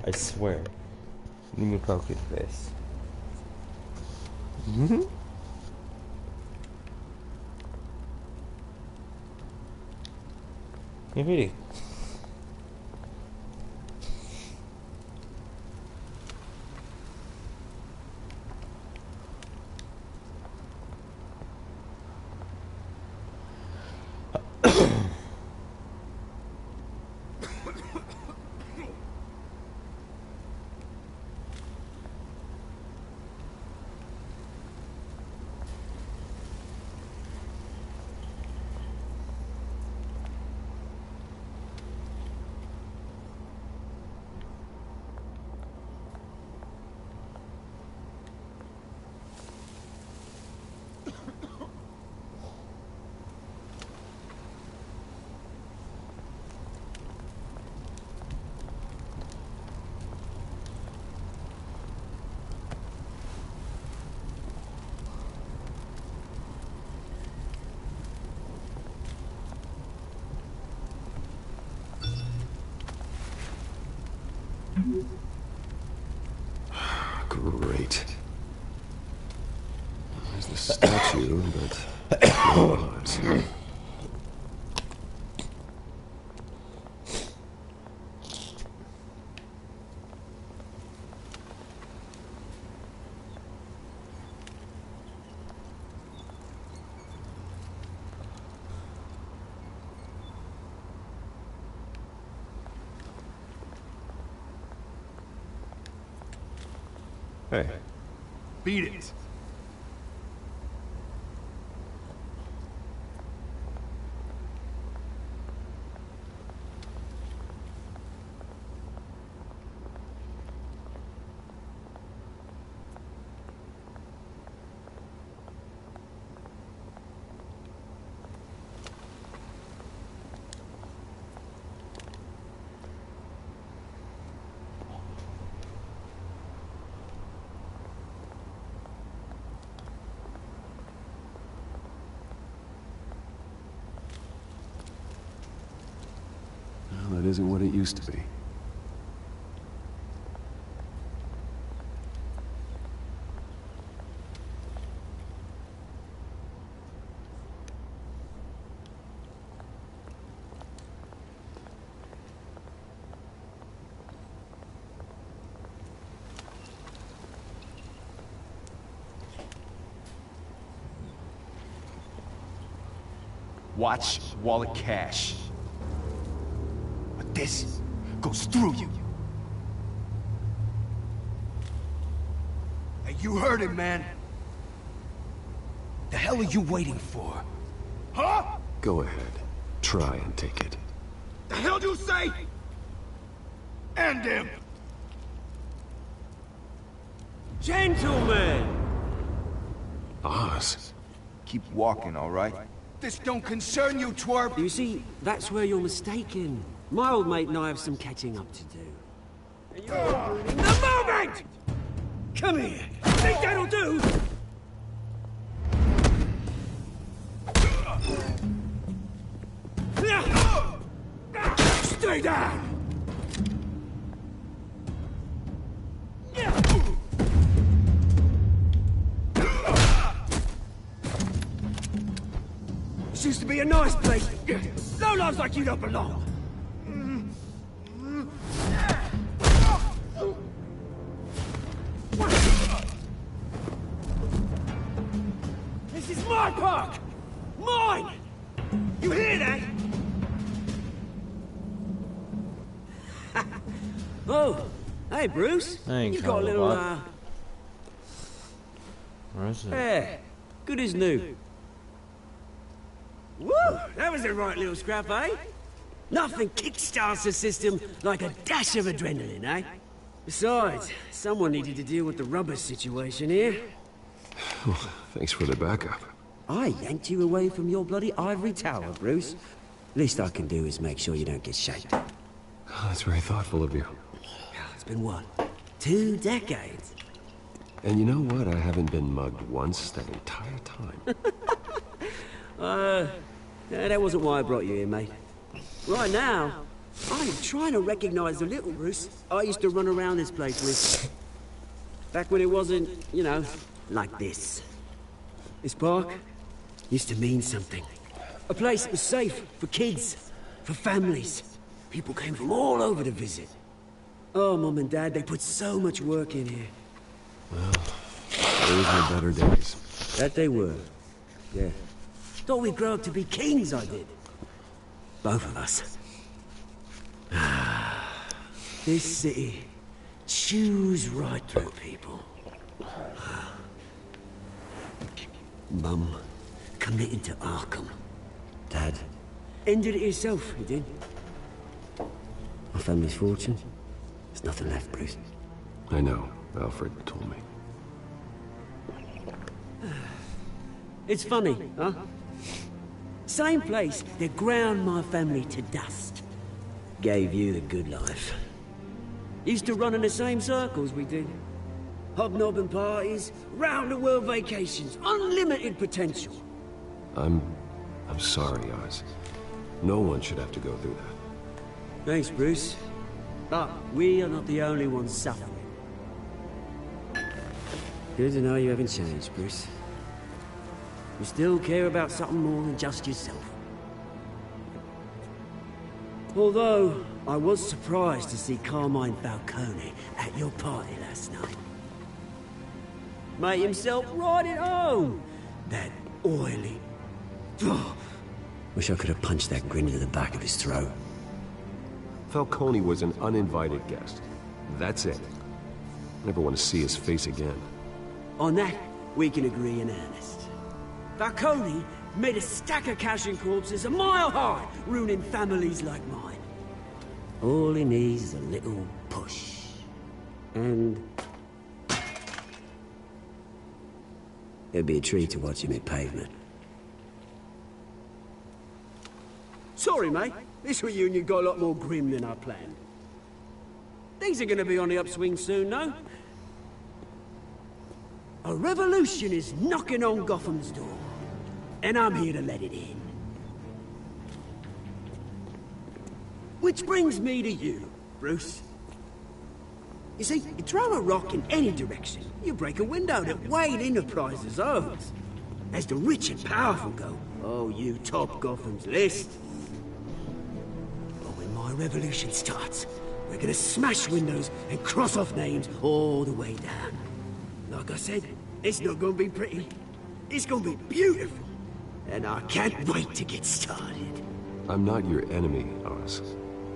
I swear. Need me poking in the face. Mm-hmm. You're reading. Great. There's the statue, but no lives. Hey. Beat it. Well, that isn't what it used to be. Watch wallet cash. But this goes through you. Hey, you heard him, man. The hell are you waiting for? Huh? Go ahead. Try and take it. The hell do you say? End him! Gentlemen! Oz. Keep walking, all right? This don't concern you, twerp! You see, that's where you're mistaken. My old mate and I have some catching up to do. And you're ruining the moment! Come here! Think that'll do? Stay down! This used to be a nice place. No lives like you don't belong. This is my park! Mine! You hear that? Oh, hey Bruce. You got a little, Where is it? Yeah, good as new. Woo! That was a right little scrap, eh? Nothing kickstarts the system like a dash of adrenaline, eh? Besides, someone needed to deal with the rubber situation here. Well, thanks for the backup. I yanked you away from your bloody ivory tower, Bruce. Least I can do is make sure you don't get shaped. Oh, that's very thoughtful of you. It's been what? 2 decades? And you know what? I haven't been mugged once that entire time. That wasn't why I brought you here, mate. Right now, I'm trying to recognize the little Bruce I used to run around this place with. Back when it wasn't, you know, like this. This park used to mean something. A place that was safe for kids, for families. People came from all over to visit. Oh, Mum and Dad, they put so much work in here. Well, those were better days. That they were. Yeah. Thought we'd grow up to be kings, I did. Both of us. This city chews right through people. Mum committed to Arkham. Dad ended it himself, he did. My family's fortune. There's nothing left, Bruce. I know. Alfred told me. It's funny, huh? Same place that ground my family to dust. Gave you the good life. Used to run in the same circles we did. Hobnobbing parties, round-the-world vacations, unlimited potential. I'm sorry, Oz. No one should have to go through that. Thanks, Bruce. But we are not the only ones suffering. Good to know you haven't changed, Bruce. You still care about something more than just yourself. Although, I was surprised to see Carmine Falcone at your party last night. Made himself right at home. That oily... Wish I could have punched that grin into the back of his throat. Falcone was an uninvited guest. That's it. Never want to see his face again. On that, we can agree in earnest. Falcone made a stack of cash and corpses a mile high, ruining families like mine. All he needs is a little push. And... it'd be a treat to watch him hit pavement. Sorry, mate. This reunion got a lot more grim than I planned. Things are gonna be on the upswing soon, no? A revolution is knocking on Gotham's door. And I'm here to let it in. Which brings me to you, Bruce. You see, you throw a rock in any direction, you break a window that Wayne Enterprises owns. As the rich and powerful go, oh, you top Gotham's list. But when my revolution starts, we're gonna smash windows and cross off names all the way down. Like I said, it's not gonna be pretty. It's gonna be beautiful. And I can't wait to get started. I'm not your enemy, Oz.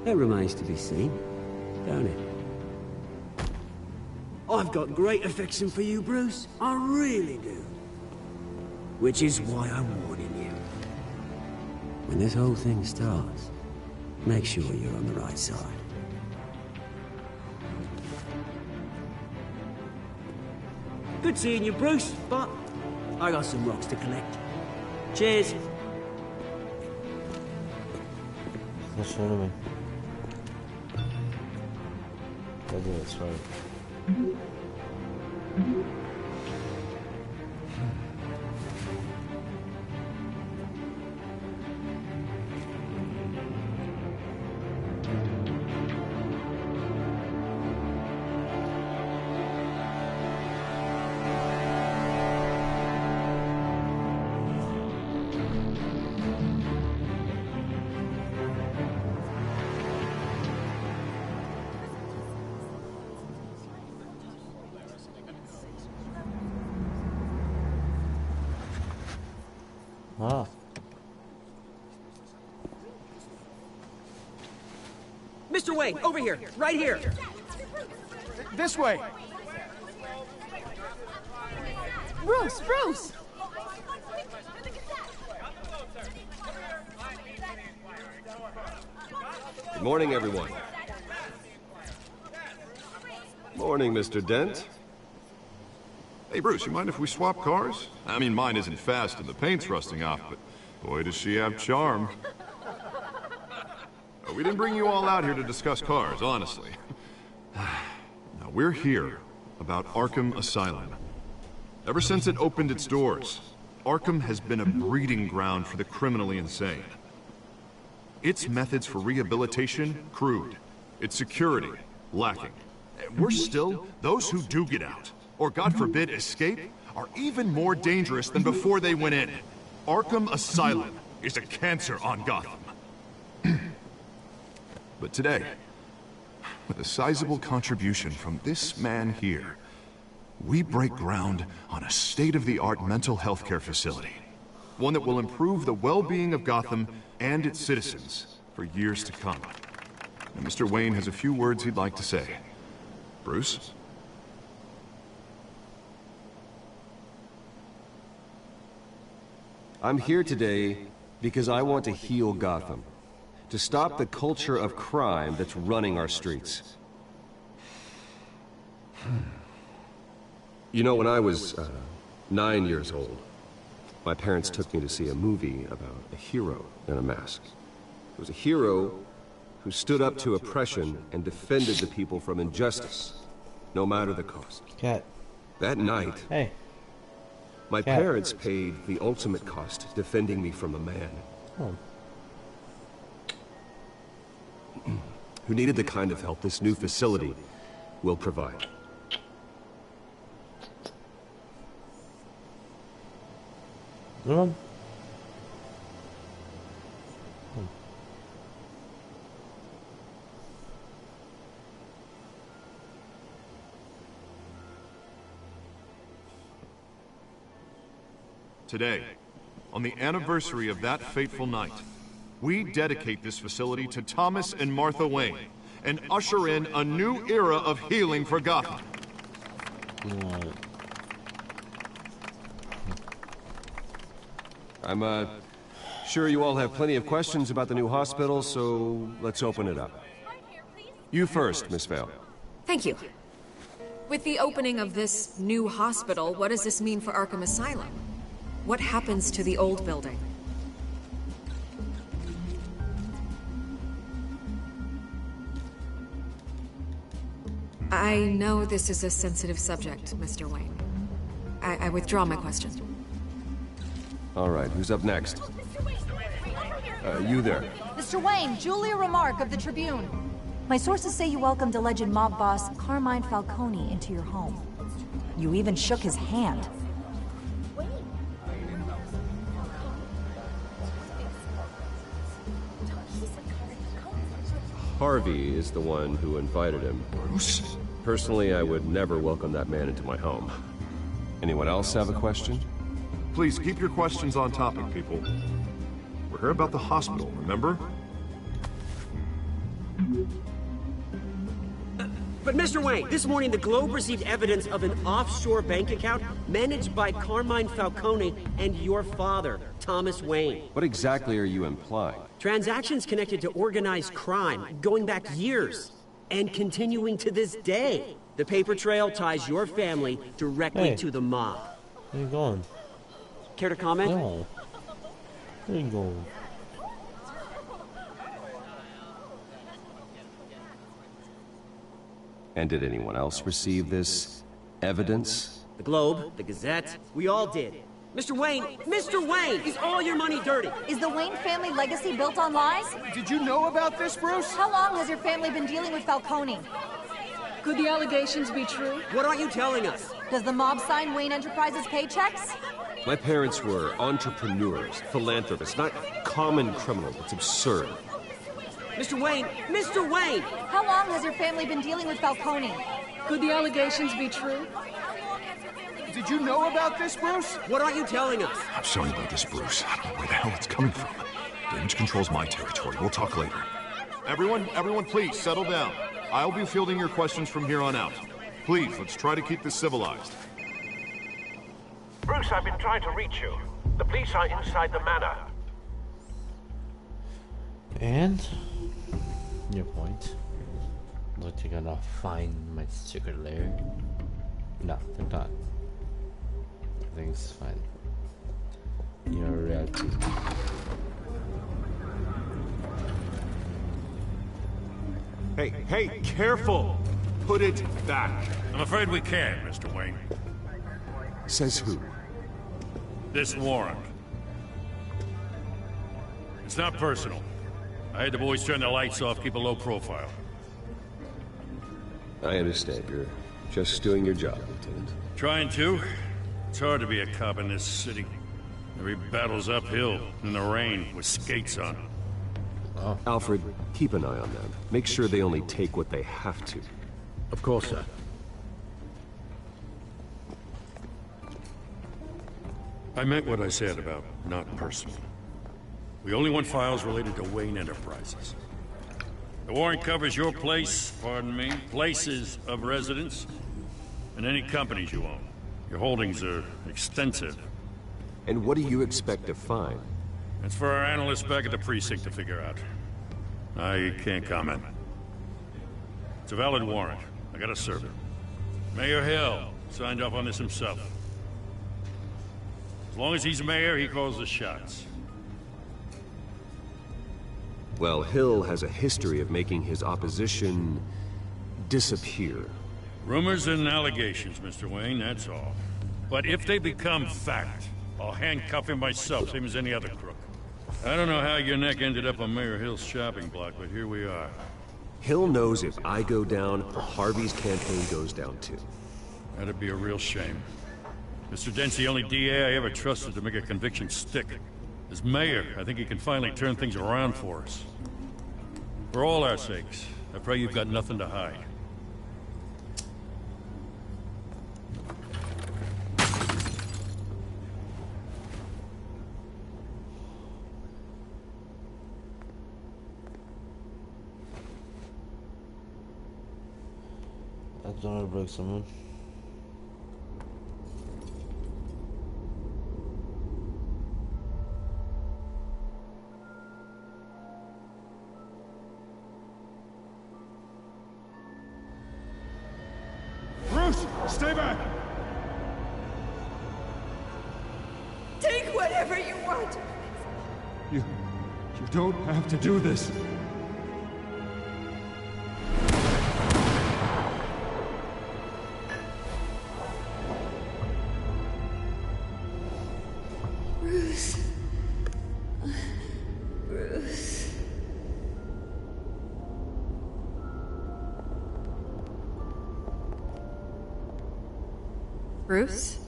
That remains to be seen, don't it? I've got great affection for you, Bruce. I really do. Which is why I'm warning you. When this whole thing starts, make sure you're on the right side. Good seeing you, Bruce, but I got some rocks to collect. Cheers. What's wrong with me? I did it right. Ah. Mr. Wayne, over here, right here. This way. Bruce, Bruce! Good morning, everyone. Morning, Mr. Dent. Hey, Bruce, you mind if we swap cars? I mean, mine isn't fast and the paint's rusting off, but boy, does she have charm. We didn't bring you all out here to discuss cars, honestly. Now, we're here about Arkham Asylum. Ever since it opened its doors, Arkham has been a breeding ground for the criminally insane. Its methods for rehabilitation, crude. Its security, lacking. Worse still, those who do get out, or God forbid escape, are even more dangerous than before they went in. Arkham Asylum is a cancer on Gotham. But today, with a sizable contribution from this man here, we break ground on a state-of-the-art mental health care facility. One that will improve the well-being of Gotham and its citizens for years to come. And Mr. Wayne has a few words he'd like to say. Bruce? I'm here today because I want to heal Gotham. To stop the culture of crime that's running our streets. You know, when I was 9 years old, my parents took me to see a movie about a hero in a mask. It was a hero who stood up to oppression and defended the people from injustice, no matter the cost. Cat. That night, hey, my parents paid the ultimate cost defending me from a man. Oh. Who needed the kind of help this new facility will provide. Today, on the anniversary of that fateful night, we dedicate this facility to Thomas and Martha Wayne and usher in a new era of healing for Gotham. I'm sure you all have plenty of questions about the new hospital, so let's open it up. You first, Miss Vale. Thank you. With the opening of this new hospital, what does this mean for Arkham Asylum? What happens to the old building? I know this is a sensitive subject, Mr. Wayne. I withdraw my question. All right, who's up next? You there. Mr. Wayne, Julia Remark of the Tribune. My sources say you welcomed alleged mob boss Carmine Falcone into your home. You even shook his hand. Harvey is the one who invited him. Bruce? Personally, I would never welcome that man into my home. Anyone else have a question? Please keep your questions on topic, people. We're here about the hospital, remember? But Mr. Wayne, this morning the Globe received evidence of an offshore bank account managed by Carmine Falcone and your father, Thomas Wayne. What exactly are you implying? Transactions connected to organized crime, going back years, and continuing to this day. The paper trail ties your family directly to the mob. Where are you going? Care to comment? No. Where are you going? And did anyone else receive this evidence? The Globe, the Gazette, we all did. Mr. Wayne, is all your money dirty? Is the Wayne family legacy built on lies? Did you know about this, Bruce? How long has your family been dealing with Falcone? Could the allegations be true? What are you telling us? Does the mob sign Wayne Enterprises paychecks? My parents were entrepreneurs, philanthropists, not common criminals. It's absurd. Mr. Wayne! How long has your family been dealing with Falcone? Could the allegations be true? Did you know about this, Bruce? What are you telling us? I'm sorry about this, Bruce. I don't know where the hell it's coming from. Damage control's my territory. We'll talk later. Everyone, please, settle down. I'll be fielding your questions from here on out. Please, let's try to keep this civilized. Bruce, I've been trying to reach you. The police are inside the manor. And your point. Look, they're gonna find my secret lair. No, they're not. Everything's fine. You're right. Hey, careful! Put it back. I'm afraid we can't, Mr. Wayne. Says who? This warrant. It's not personal. I had the boys turn the lights off, keep a low profile. I understand. You're just doing your job, Lieutenant. Trying to. It's hard to be a cop in this city. Every battle's uphill, in the rain, with skates on. Oh. Alfred, keep an eye on them. Make sure they only take what they have to. Of course, sir. I meant what I said about not personal. We only want files related to Wayne Enterprises. The warrant covers your places of residence, and any companies you own. Your holdings are extensive. And what do you expect to find? That's for our analysts back at the precinct to figure out. I can't comment. It's a valid warrant. I gotta serve it. Mayor Hill signed off on this himself. As long as he's mayor, he calls the shots. Well, Hill has a history of making his opposition disappear. Rumors and allegations, Mr. Wayne, that's all. But if they become fact, I'll handcuff him myself, same as any other crook. I don't know how your neck ended up on Mayor Hill's shopping block, but here we are. Hill knows if I go down, Harvey's campaign goes down too. That'd be a real shame. Mr. Dent's the only DA I ever trusted to make a conviction stick. As mayor, I think he can finally turn things around for us. For all our sakes, I pray you've got nothing to hide. I don't want to break someone. Bruce, stay back! Take whatever you want. You don't have to do this. Bruce. Bruce. Bruce?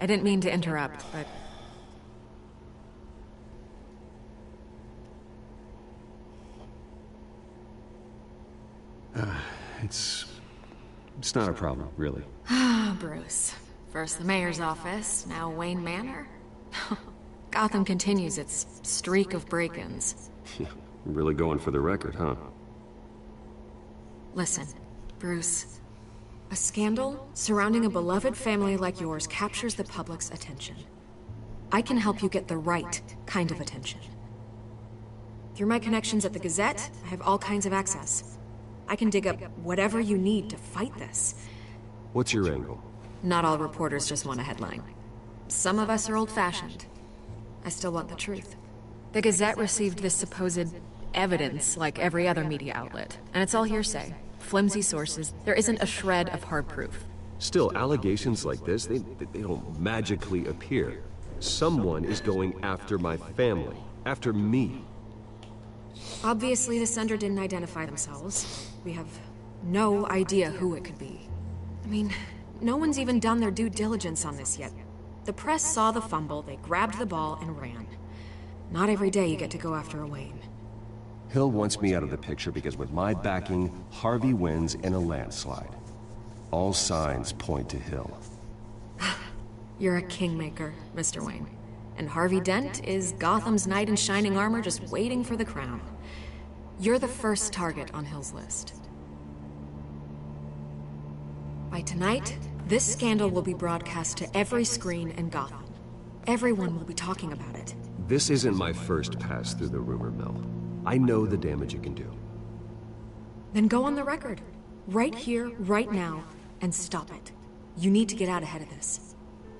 I didn't mean to interrupt, but... It's not a problem, really. Ah, Bruce. First the mayor's office, now Wayne Manor. Gotham continues its streak of break-ins. Really going for the record, huh? Listen, Bruce. A scandal surrounding a beloved family like yours captures the public's attention. I can help you get the right kind of attention. Through my connections at the Gazette, I have all kinds of access. I can dig up whatever you need to fight this. What's your angle? Not all reporters just want a headline. Some of us are old-fashioned. I still want the truth. The Gazette received this supposed evidence like every other media outlet, and it's all hearsay. Flimsy sources. There isn't a shred of hard proof. Still, allegations like this, they don't magically appear. Someone is going after my family. After me. Obviously, the sender didn't identify themselves. We have no idea who it could be. I mean, no one's even done their due diligence on this yet. The press saw the fumble, they grabbed the ball and ran. Not every day you get to go after a Wayne. Hill wants me out of the picture because with my backing, Harvey wins in a landslide. All signs point to Hill. You're a kingmaker, Mr. Wayne. And Harvey Dent is Gotham's knight in shining armor just waiting for the crown. You're the first target on Hill's list. By tonight, this scandal will be broadcast to every screen in Gotham. Everyone will be talking about it. This isn't my first pass through the rumor mill. I know the damage it can do. Then go on the record. Right here, right now, and stop it. You need to get out ahead of this.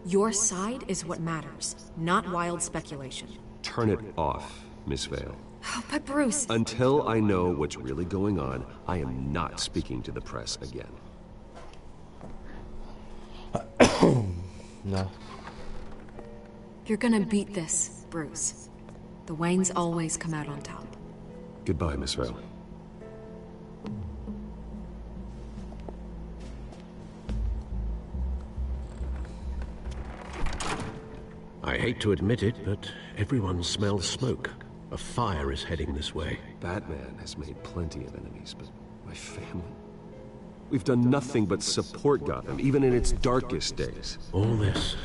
Your side is what matters, not wild speculation. Turn it off, Miss Vale. Oh, but Bruce... Until I know what's really going on, I am not speaking to the press again. No. You're gonna beat this, Bruce. The Waynes always come out on top. Goodbye, Miss Vale. I hate to admit it, but everyone smells smoke. A fire is heading this way. Batman has made plenty of enemies, but my family? We've done nothing but support Gotham, even in its darkest days. All this,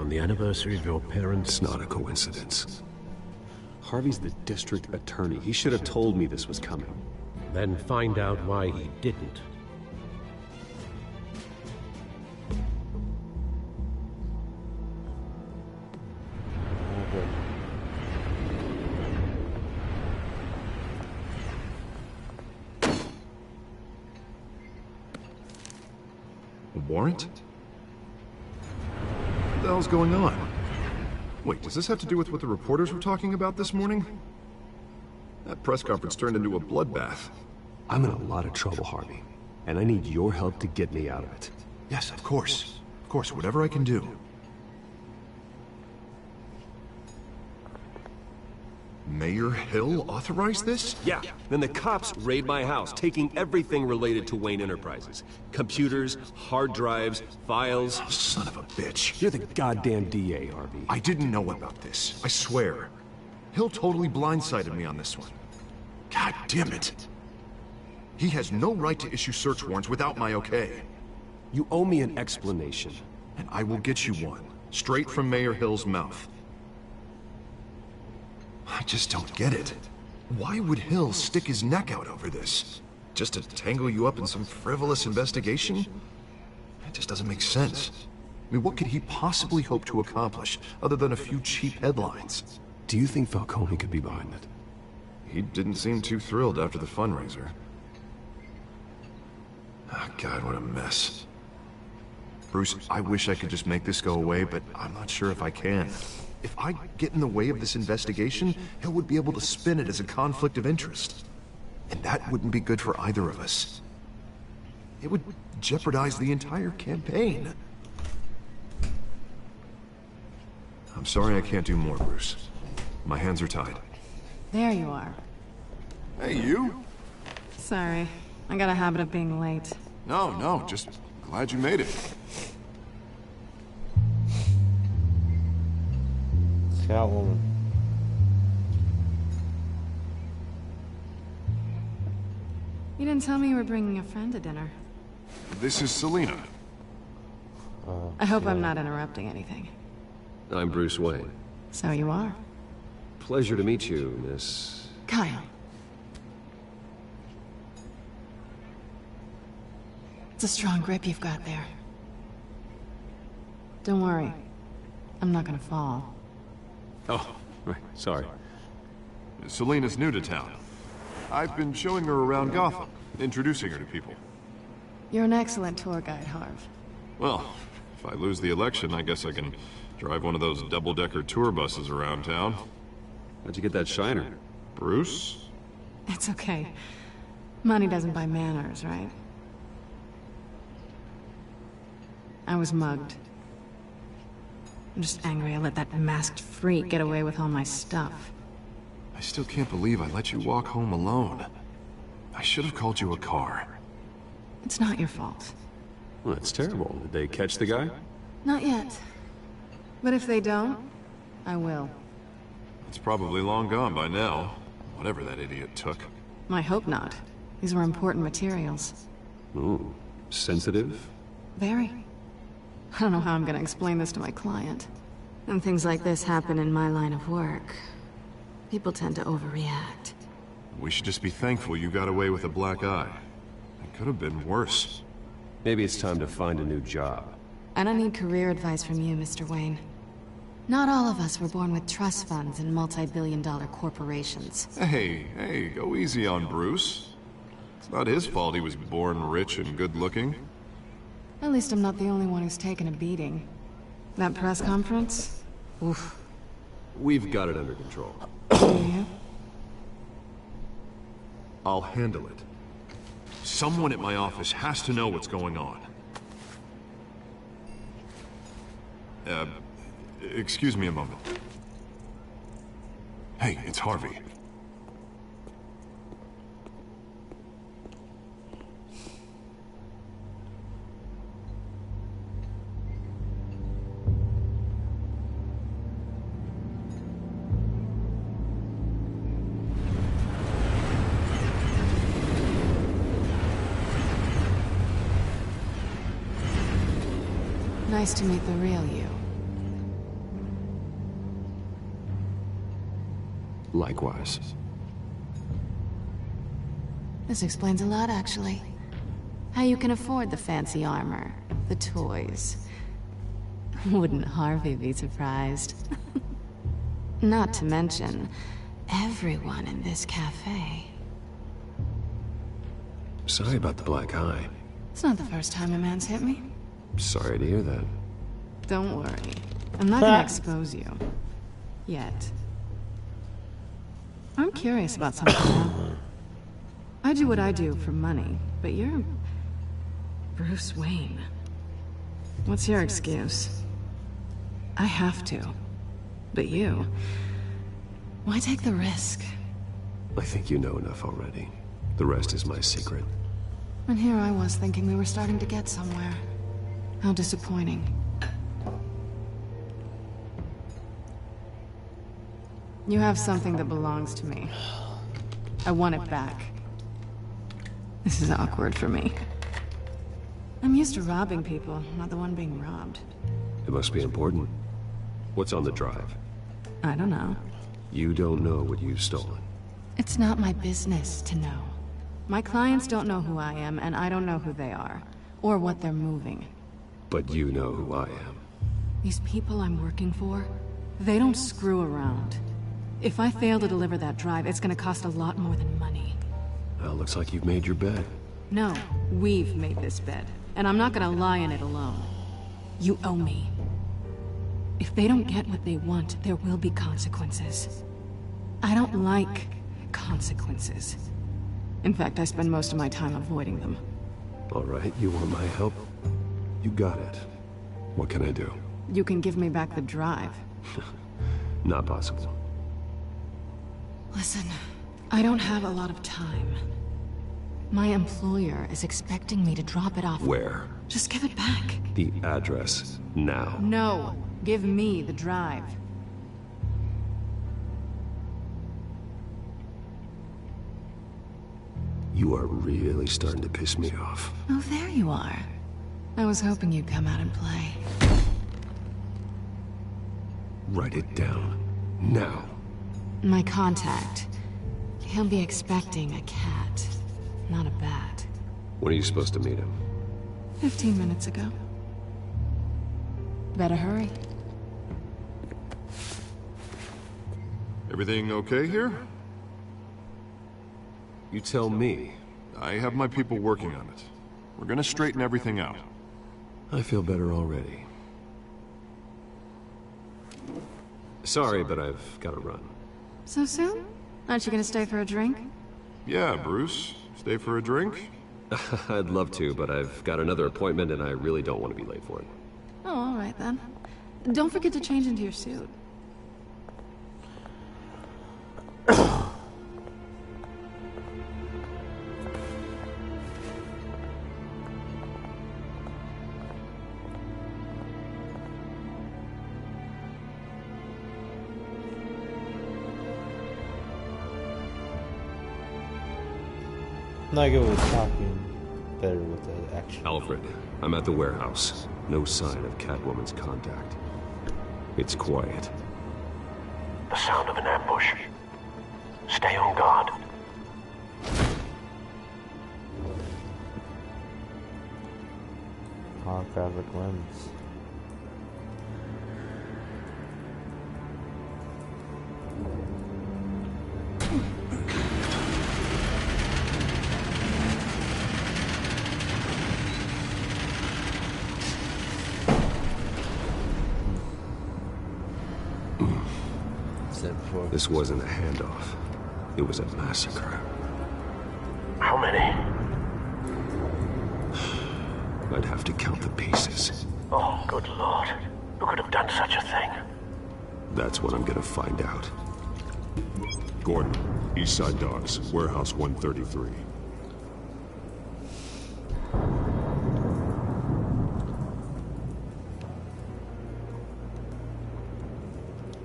on the anniversary of your parents'... It's not a coincidence. Harvey's the district attorney. He should have told me this was coming. Then find out why he didn't. A warrant? What the hell's going on? Wait, does this have to do with what the reporters were talking about this morning? That press conference turned into a bloodbath. I'm in a lot of trouble, Harvey, and I need your help to get me out of it. Yes, of course. Of course, whatever I can do. Mayor Hill authorized this? Yeah, then the cops raid my house, taking everything related to Wayne Enterprises. Computers, hard drives, files. Oh, son of a bitch. You're the goddamn DA, Harvey. I didn't know about this, I swear. Hill totally blindsided me on this one. God damn it. He has no right to issue search warrants without my okay. You owe me an explanation. And I will get you one, straight from Mayor Hill's mouth. I just don't get it. Why would Hill stick his neck out over this? Just to tangle you up in some frivolous investigation? It just doesn't make sense. I mean, what could he possibly hope to accomplish, other than a few cheap headlines? Do you think Falcone could be behind it? He didn't seem too thrilled after the fundraiser. Oh, God, what a mess. Bruce, I wish I could just make this go away, but I'm not sure if I can. If I get in the way of this investigation, Hill would be able to spin it as a conflict of interest. And that wouldn't be good for either of us. It would jeopardize the entire campaign. I'm sorry I can't do more, Bruce. My hands are tied. There you are. Hey, you? Sorry. I got a habit of being late. No, just glad you made it. Catwoman. You didn't tell me you were bringing a friend to dinner. This is Selina. I hope I'm not interrupting anything. I'm Bruce Wayne. So you are. Pleasure to meet you, Miss... Kyle. It's a strong grip you've got there. Don't worry. I'm not gonna fall. Oh, right, sorry. Selina's new to town. I've been showing her around Gotham, introducing her to people. You're an excellent tour guide, Harv. Well, if I lose the election, I guess I can drive one of those double-decker tour buses around town. How'd you get that shiner? Bruce? It's okay. Money doesn't buy manners, right? I was mugged. I'm just angry I let that masked freak get away with all my stuff. I still can't believe I let you walk home alone. I should have called you a car. It's not your fault. Well, that's terrible. Did they catch the guy? Not yet. But if they don't, I will. It's probably long gone by now. Whatever that idiot took. I hope not. These were important materials. Ooh, sensitive? Very. I don't know how I'm gonna explain this to my client. When things like this happen in my line of work, people tend to overreact. We should just be thankful you got away with a black eye. It could have been worse. Maybe it's time to find a new job. I don't need career advice from you, Mr. Wayne. Not all of us were born with trust funds and multi-billion-dollar corporations. Hey, go easy on Bruce. It's not his fault he was born rich and good-looking. At least I'm not the only one who's taken a beating. That press conference? Oof. We've got it under control. Do you? I'll handle it. Someone at my office has to know what's going on. Excuse me a moment. Hey, it's Harvey. Nice to meet the real you. Likewise. This explains a lot, actually. How you can afford the fancy armor, the toys. Wouldn't Harvey be surprised? Not to mention, everyone in this cafe. Sorry about the black eye. It's not the first time a man's hit me. Sorry to hear that. Don't worry. I'm not gonna expose you. Yet. I'm curious about something now. I do what I do for money, but you're... Bruce Wayne. What's your excuse? I have to. But you... Why take the risk? I think you know enough already. The rest is my secret. And here I was thinking we were starting to get somewhere. How disappointing. You have something that belongs to me. I want it back. This is awkward for me. I'm used to robbing people, not the one being robbed. It must be important. What's on the drive? I don't know. You don't know what you've stolen. It's not my business to know. My clients don't know who I am, and I don't know who they are. Or what they're moving. But you know who I am. These people I'm working for, they don't screw around. If I fail to deliver that drive, it's gonna cost a lot more than money. Well, looks like you've made your bed. No, we've made this bed, and I'm not gonna lie in it alone. You owe me. If they don't get what they want, there will be consequences. I don't like consequences. In fact, I spend most of my time avoiding them. All right, you want my help? You got it. What can I do? You can give me back the drive. Not possible. Listen, I don't have a lot of time. My employer is expecting me to drop it off. Where? Just give it back. The address, now. No, give me the drive. You are really starting to piss me off. Oh, there you are. I was hoping you'd come out and play. Write it down. Now. My contact. He'll be expecting a cat, not a bat. When are you supposed to meet him? 15 minutes ago. Better hurry. Everything okay here? You tell me. I have my people working on it. We're gonna straighten everything out. I feel better already. Sorry, but I've got to run. So soon? Aren't you gonna stay for a drink? Yeah, Bruce. Stay for a drink? I'd love to, but I've got another appointment and I really don't want to be late for it. Oh, all right then. Don't forget to change into your suit. Not good with talking, better with the action. Alfred, I'm at the warehouse. No sign of Catwoman's contact. It's quiet. The sound of an ambush. Stay on guard. Holographic lens. This wasn't a handoff. It was a massacre. How many? I'd have to count the pieces. Oh, good lord. Who could have done such a thing? That's what I'm gonna find out. Gordon, Eastside Docks, Warehouse 133.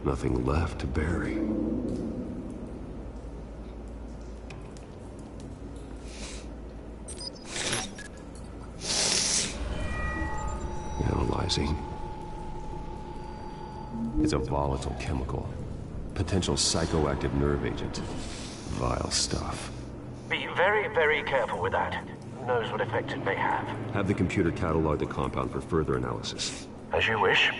Nothing left to bury. Analyzing. It's a volatile chemical. Potential psychoactive nerve agent. Vile stuff. Be very, very careful with that. Who knows what effect it may have. Have the computer catalog the compound for further analysis. As you wish.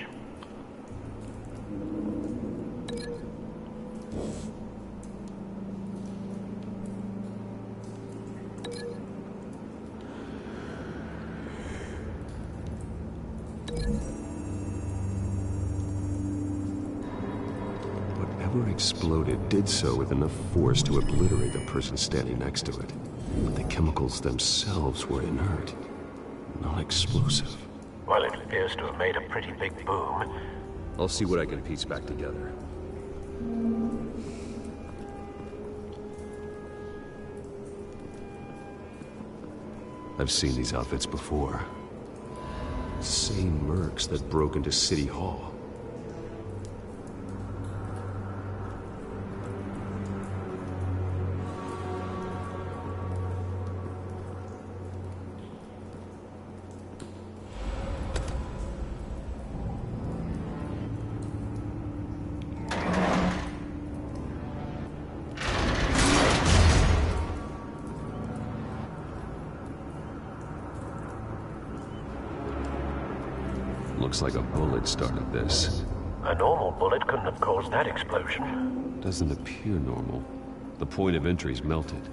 Whatever exploded did so with enough force to obliterate the person standing next to it. But the chemicals themselves were inert, not explosive. Well, it appears to have made a pretty big boom. I'll see what I can piece back together. I've seen these outfits before. Same mercs that broke into City Hall. Looks like a bullet started this. A normal bullet couldn't have caused that explosion. Doesn't appear normal. The point of entry's melted.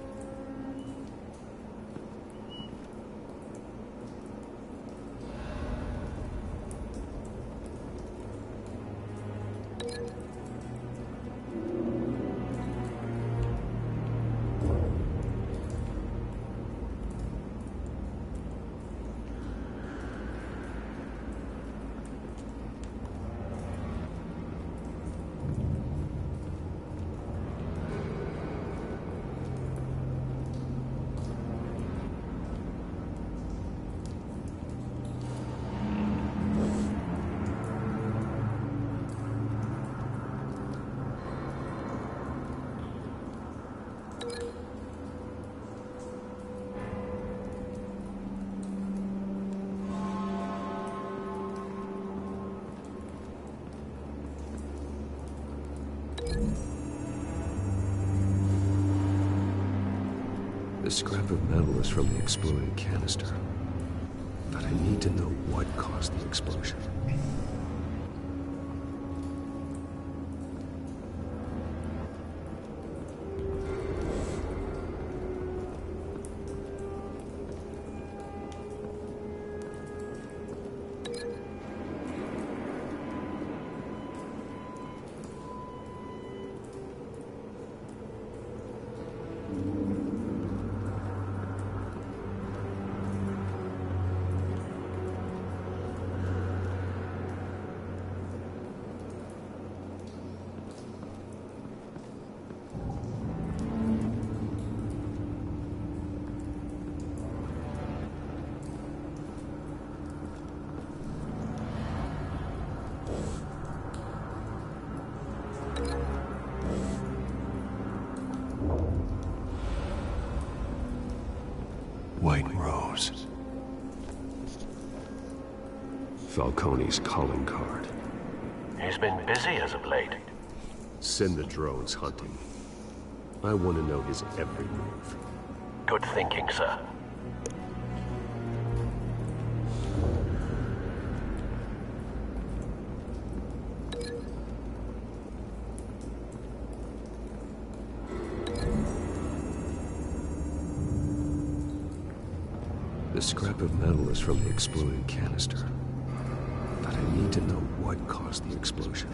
The scrap of metal is from the exploded canister. But I need to know what caused the explosion. Falcone's calling card. He's been busy as of late. Send the drones hunting. I want to know his every move. Good thinking, sir. The scrap of metal is from the exploded canister. But I need to know what caused the explosion.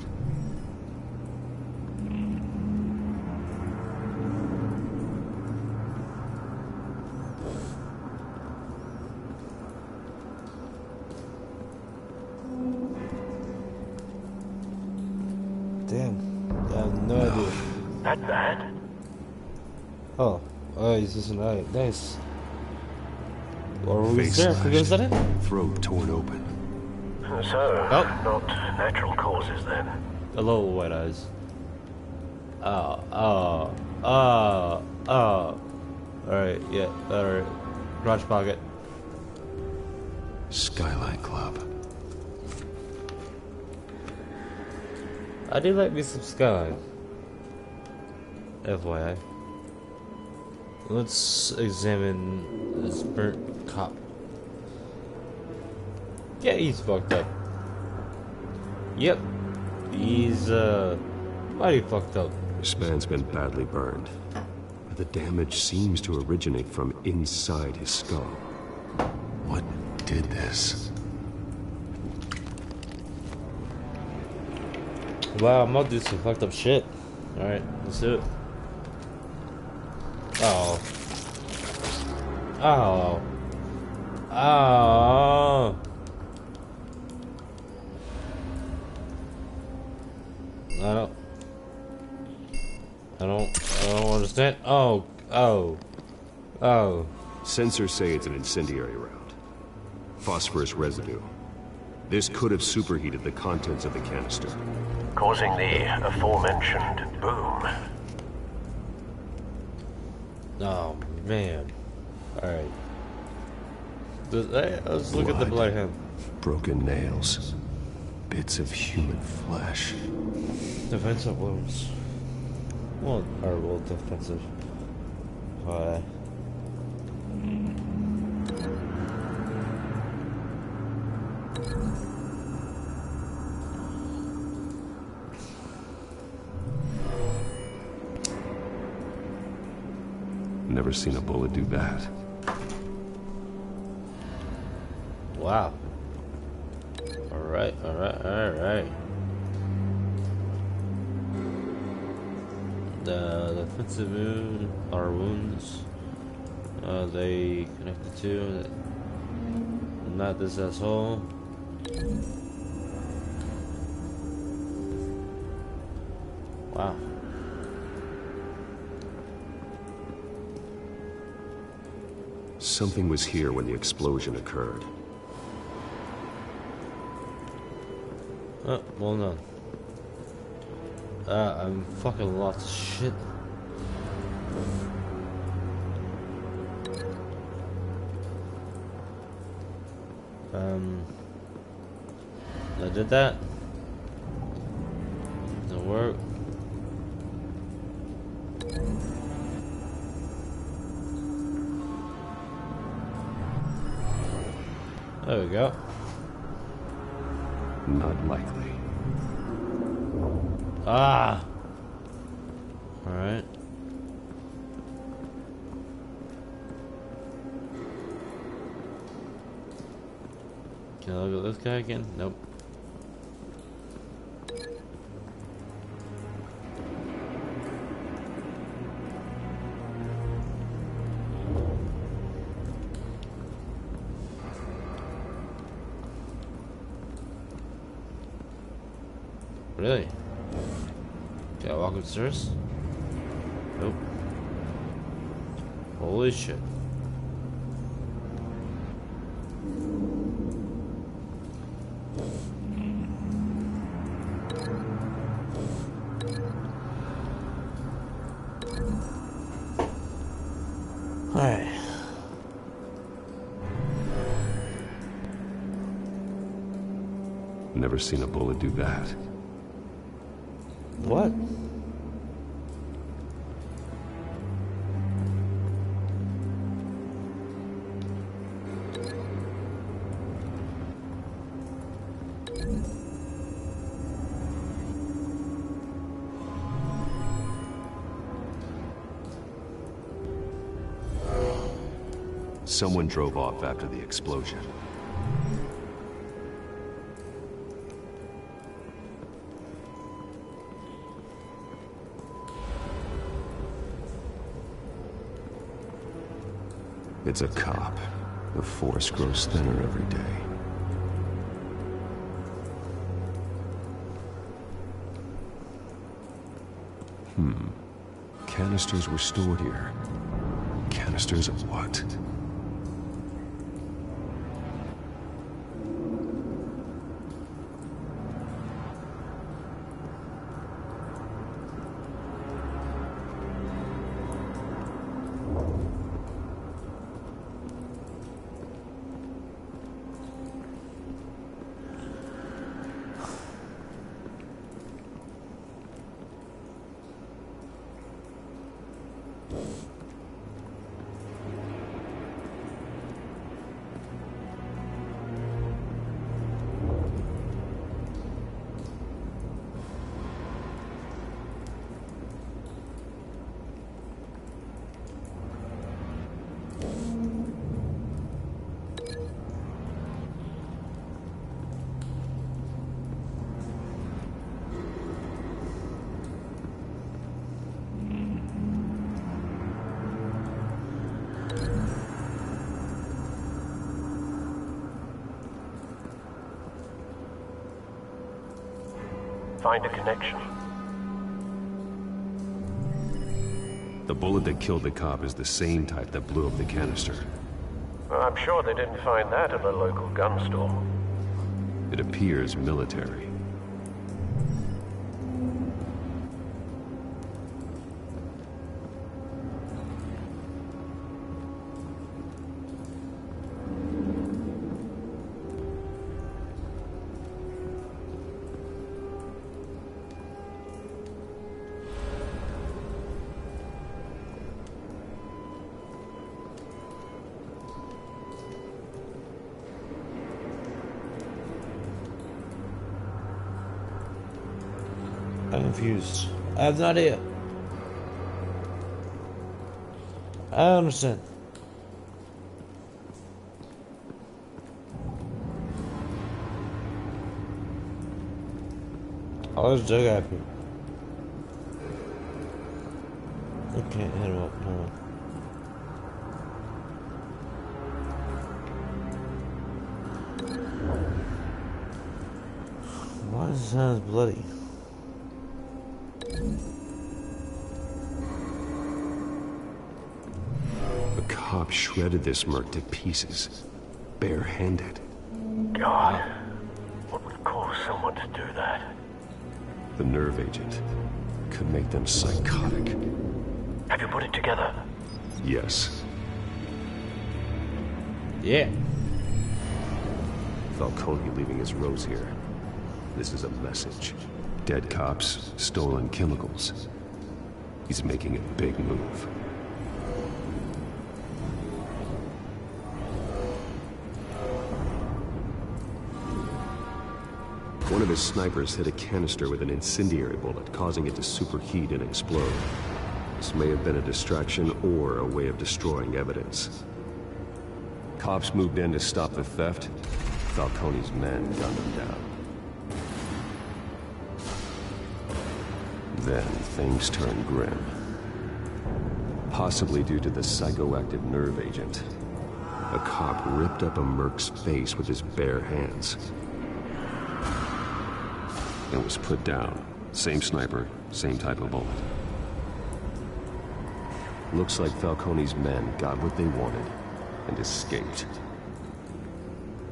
Damn. I have no idea. That bad? Oh. Oh, he's just nice. Or we Face there? Is that it? Throat torn open. So, not natural causes then. The little white eyes. Alright, yeah, alright. Crotch pocket. Skylight Club. I do like me some Skyline. FYI. Let's examine this burnt cop. Yeah, he's fucked up. Yep. He's, mighty fucked up. This man's been badly burned. But the damage seems to originate from inside his skull. What did this? Wow, I'm about to do some fucked up shit. Alright, let's do it. Oh. Oh. Oh. I don't understand. Oh. Sensors say it's an incendiary round. Phosphorus residue. This could have superheated the contents of the canister, causing the aforementioned boom. Oh, man. Alright. Let's look at the blood hand. Broken nails. Bits of human flesh. Defensive wounds. Well, defensive. Never seen a bullet do that. Wow. Alright. The defensive wound, our wounds, they connected to, not this asshole. Wow. Something was here when the explosion occurred. Oh, well done. I'm fucking lost of shit. I did that. Didn't work. There we go. Not likely. Ah! Alright. Can I look at this guy again? Nope. Really? Can I walk upstairs? Nope. Holy shit. Alright. never seen a bullet do that. What? Someone drove off after the explosion. It's a cop. The force grows thinner every day. Canisters were stored here. Canisters of what? Find a connection. The bullet that killed the cop is the same type that blew up the canister. I'm sure they didn't find that at a local gun store. It appears military. I'm confused. I have no idea. I don't understand. Oh, there's Jug happy. Okay, hit him up. Hold on. Why does it sound bloody? A cop shredded this merc to pieces, barehanded. God, what would cause someone to do that? The nerve agent could make them psychotic. Have you put it together? Yes. Yeah. Falcone leaving his rose here. This is a message. Dead cops, stolen chemicals. He's making a big move. One of his snipers hit a canister with an incendiary bullet, causing it to superheat and explode. This may have been a distraction or a way of destroying evidence. Cops moved in to stop the theft. Falcone's men gunned them down. Then things turned grim. Possibly due to the psychoactive nerve agent. A cop ripped up a merc's face with his bare hands. And was put down. Same sniper, same type of bullet. Looks like Falcone's men got what they wanted and escaped.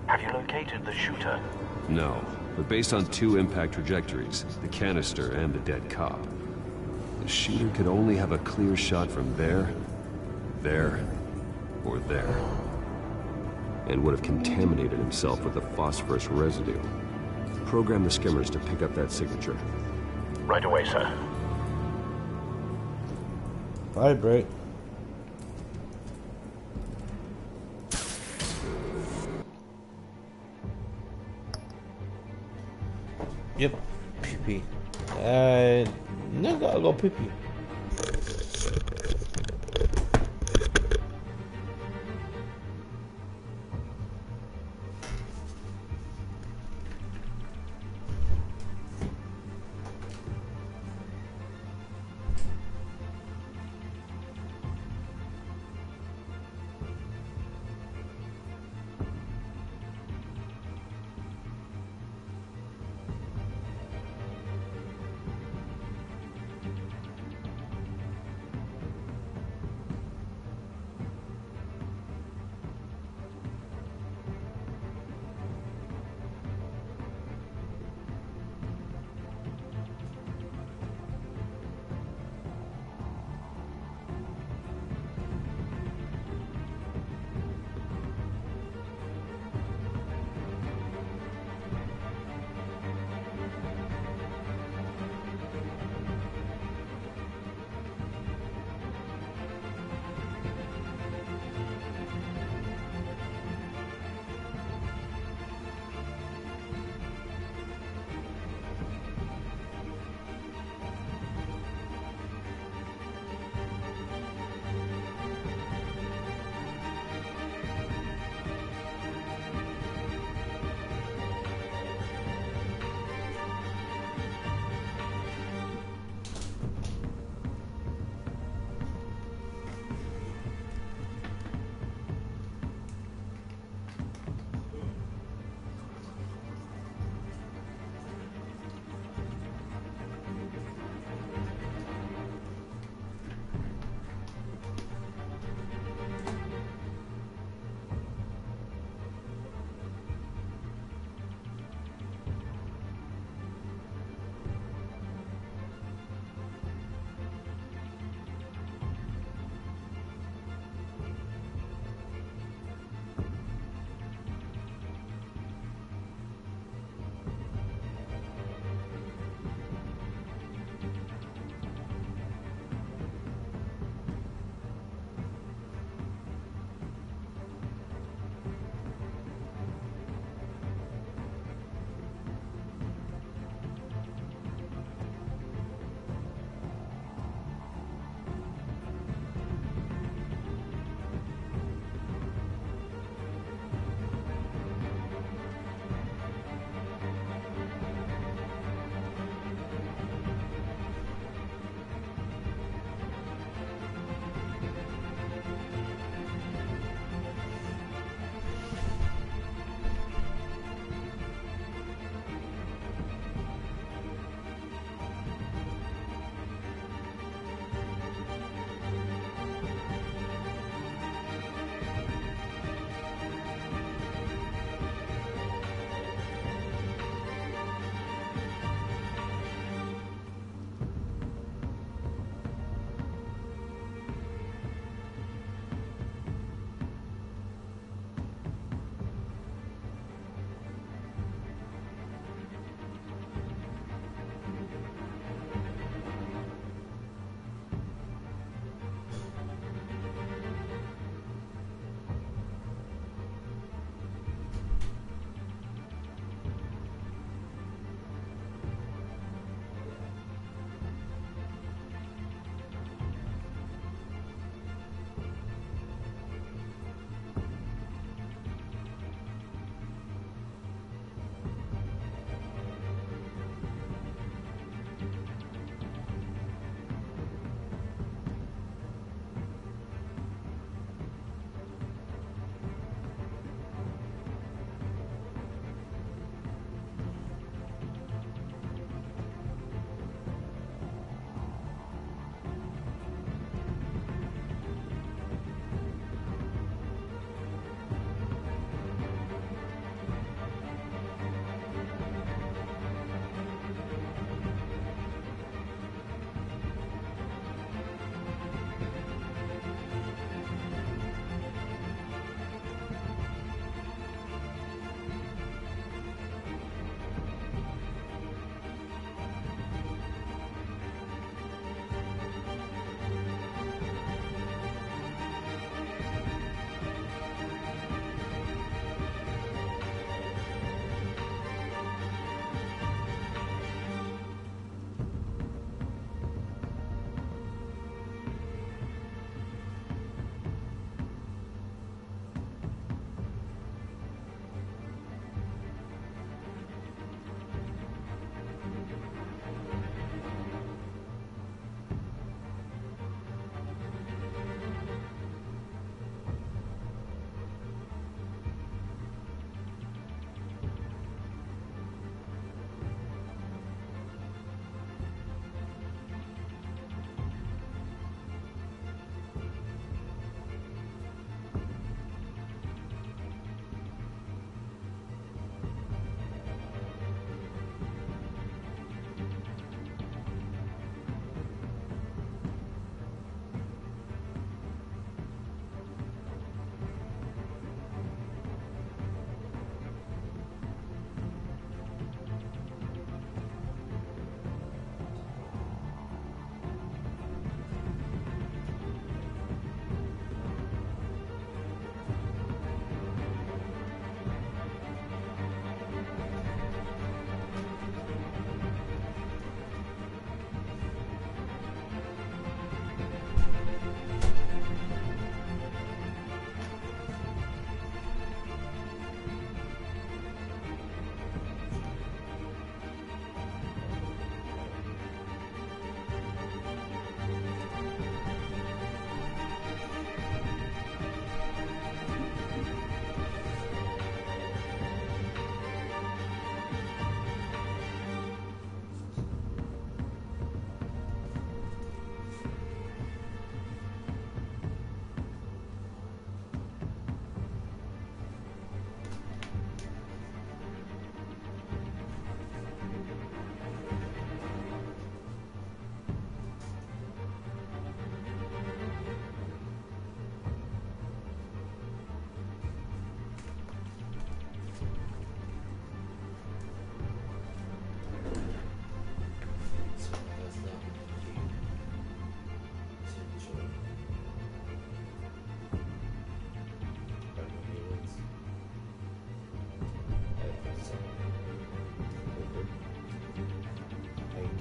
Have you located the shooter? No, but based on two impact trajectories, the canister and the dead cop, the shooter could only have a clear shot from there, or there. And would have contaminated himself with the phosphorus residue. program the skimmers to pick up that signature. Right away, sir. Vibrate. Yep. Pee pee. No, gotta go pee pee.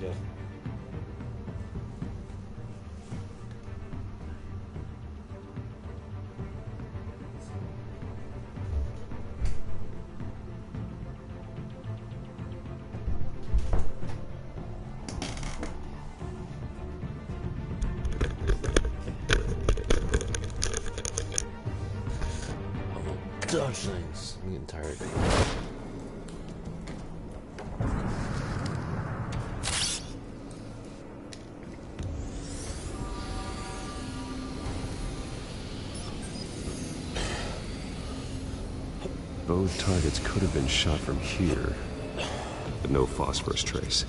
Okay. Dodge things. I'm getting tired. Both targets could have been shot from here, but no phosphorus trace.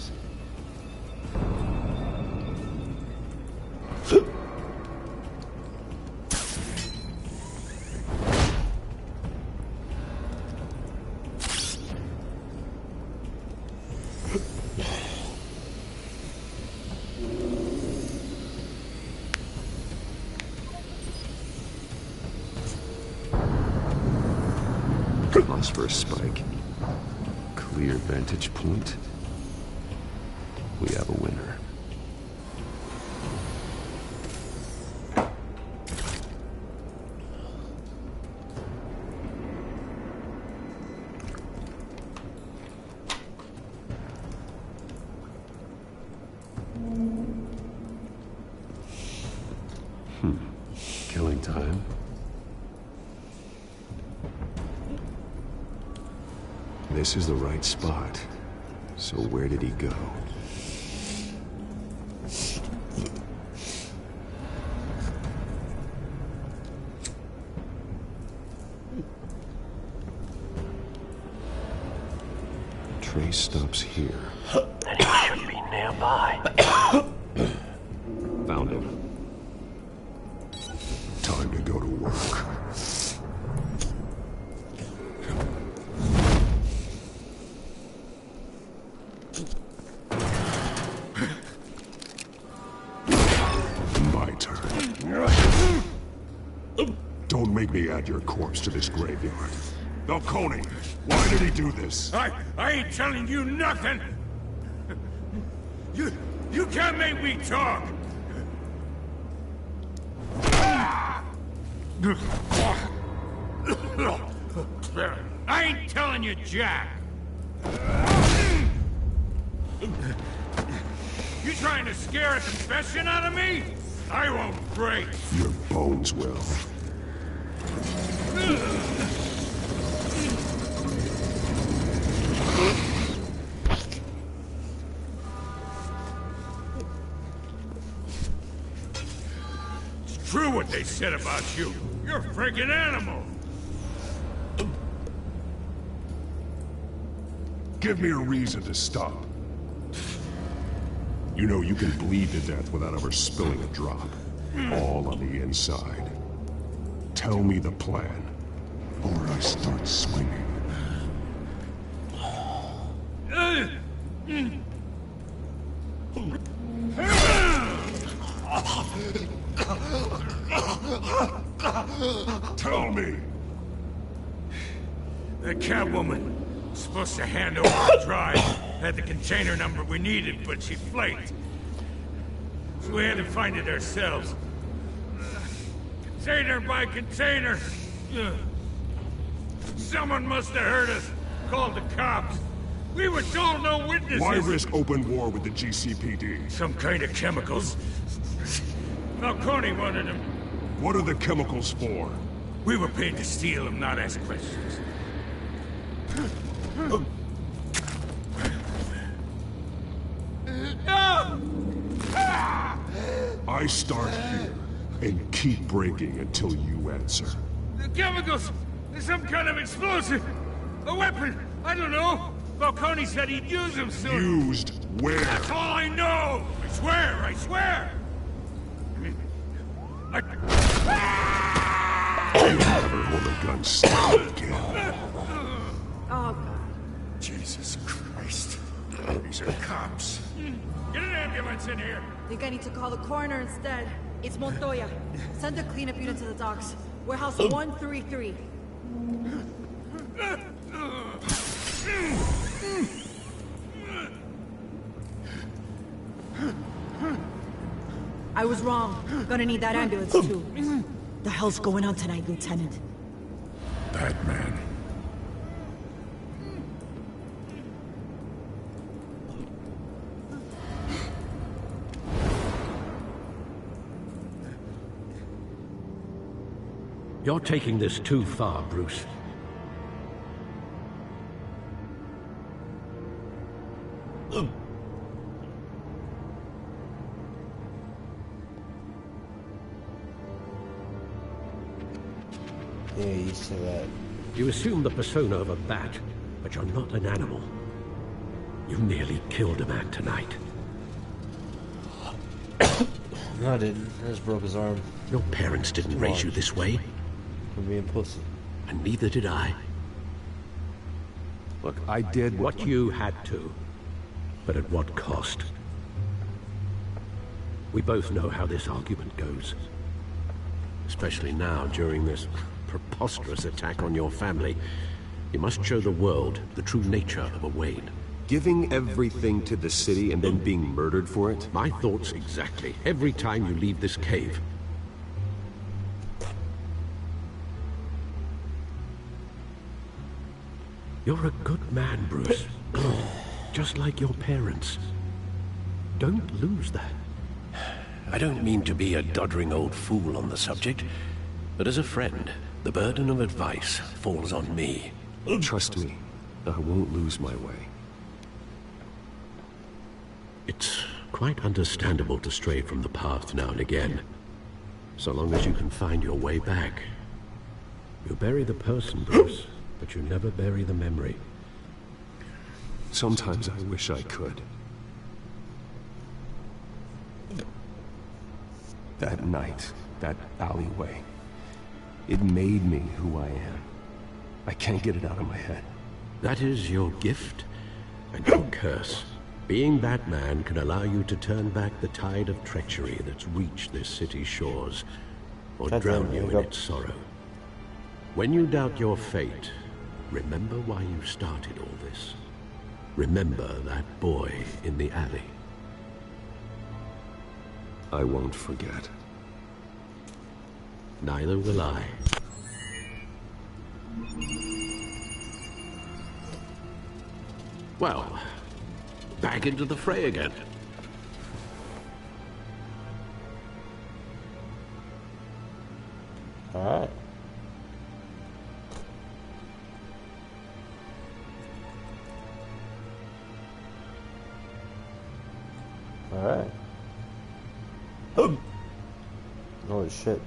Phosphorus spike. Clear vantage point. We have a winner. Killing time. This is the right spot. So where did he go? Trace stops here. Then he should be nearby. Found him. Time to go to work. My turn. Don't make me add your corpse to this graveyard. Falcone, why did he do this? I ain't telling you nothing! You can't make me talk! I ain't telling you, Jack! You trying to scare a confession out of me? I won't break! Your bones will. It's true what they said about you. You're a freaking animal! Give me a reason to stop. You know you can bleed to death without ever spilling a drop. All on the inside. Tell me the plan, or I start swinging. Tell me! That Catwoman was supposed to hand over the drive, had the container number we needed, but she flaked. So we had to find it ourselves. Container by container. Someone must have heard us, called the cops. We were told no witnesses. Why risk open war with the GCPD? Some kind of chemicals. Falcone wanted them. What are the chemicals for? We were paid to steal them, not ask questions. I start here and keep breaking until you answer. The chemicals! There's some kind of explosive! A weapon! I don't know! Falcone said he'd use them soon! Used where? That's all I know! I swear! I swear! You'll never hold a gun still again. Oh, Jesus Christ. These are cops. Get an ambulance in here! Think I need to call the coroner instead. It's Montoya. Send a cleanup unit to the docks. Warehouse 133. I was wrong. Gonna need that ambulance, too. The hell's going on tonight, Lieutenant? Batman. You're taking this too far, Bruce. Yeah, you said that. You assume the persona of a bat, but you're not an animal. You nearly killed a man tonight. No, I didn't. I just broke his arm. Your parents didn't raise you this way. For being pussy. And neither did I. Look, I did what you had to. But at what cost? We both know how this argument goes. Especially now, during this preposterous attack on your family. You must show the world the true nature of a Wayne. Giving everything to the city and then being murdered for it? My thoughts exactly. Every time you leave this cave. You're a good man, Bruce. Just like your parents. Don't lose that. I don't mean to be a doddering old fool on the subject, but as a friend, the burden of advice falls on me. Trust me, I won't lose my way. It's quite understandable to stray from the path now and again, so long as you can find your way back. You bury the person, Bruce, but you never bury the memory. Sometimes I wish I could. That night, that alleyway, it made me who I am. I can't get it out of my head. That is your gift and your curse. Being Batman can allow you to turn back the tide of treachery that's reached this city's shores, or drown you in its sorrow. When you doubt your fate, remember why you started all this. Remember that boy in the alley. I won't forget. Neither will I. Well, back into the fray again. All right. All right. Holy shit.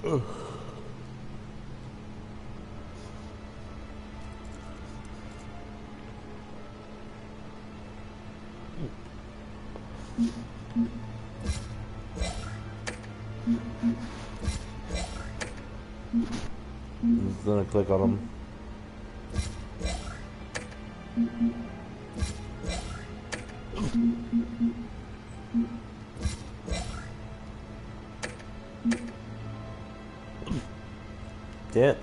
I'm just gonna click on them. Damn.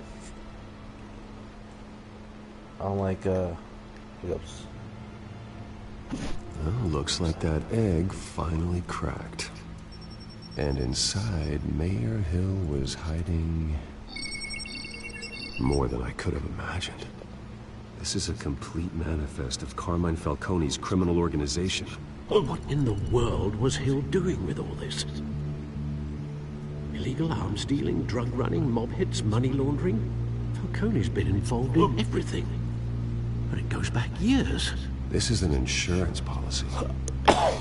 I don't like hiccups. Well, looks like that egg finally cracked. And inside, Mayor Hill was hiding more than I could have imagined. This is a complete manifest of Carmine Falcone's criminal organization. What in the world was Hill doing with all this? Illegal arms dealing, drug running, mob hits, money laundering? Falcone's been involved in everything. But it goes back years. This is an insurance policy.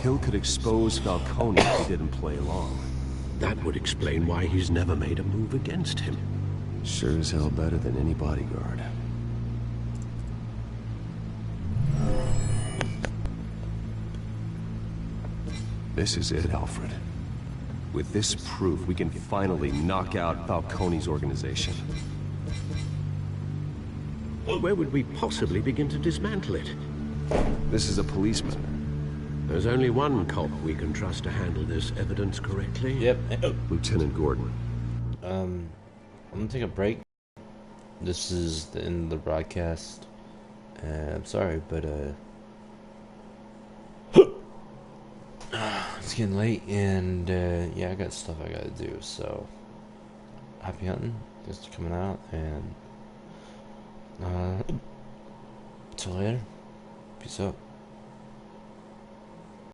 Hill could expose Falcone if he didn't play along. That would explain why he's never made a move against him. Sure as hell better than any bodyguard. This is it, Alfred. With this proof, we can finally knock out Falcone's organization. Where would we possibly begin to dismantle it? This is a policeman. There's only one cop we can trust to handle this evidence correctly. Yep. Lieutenant Gordon. I'm gonna take a break. This is the end of the broadcast. I'm sorry, but it's getting late, and yeah, I got stuff I gotta do. So happy hunting. Thanks for coming out, and till later. Peace out.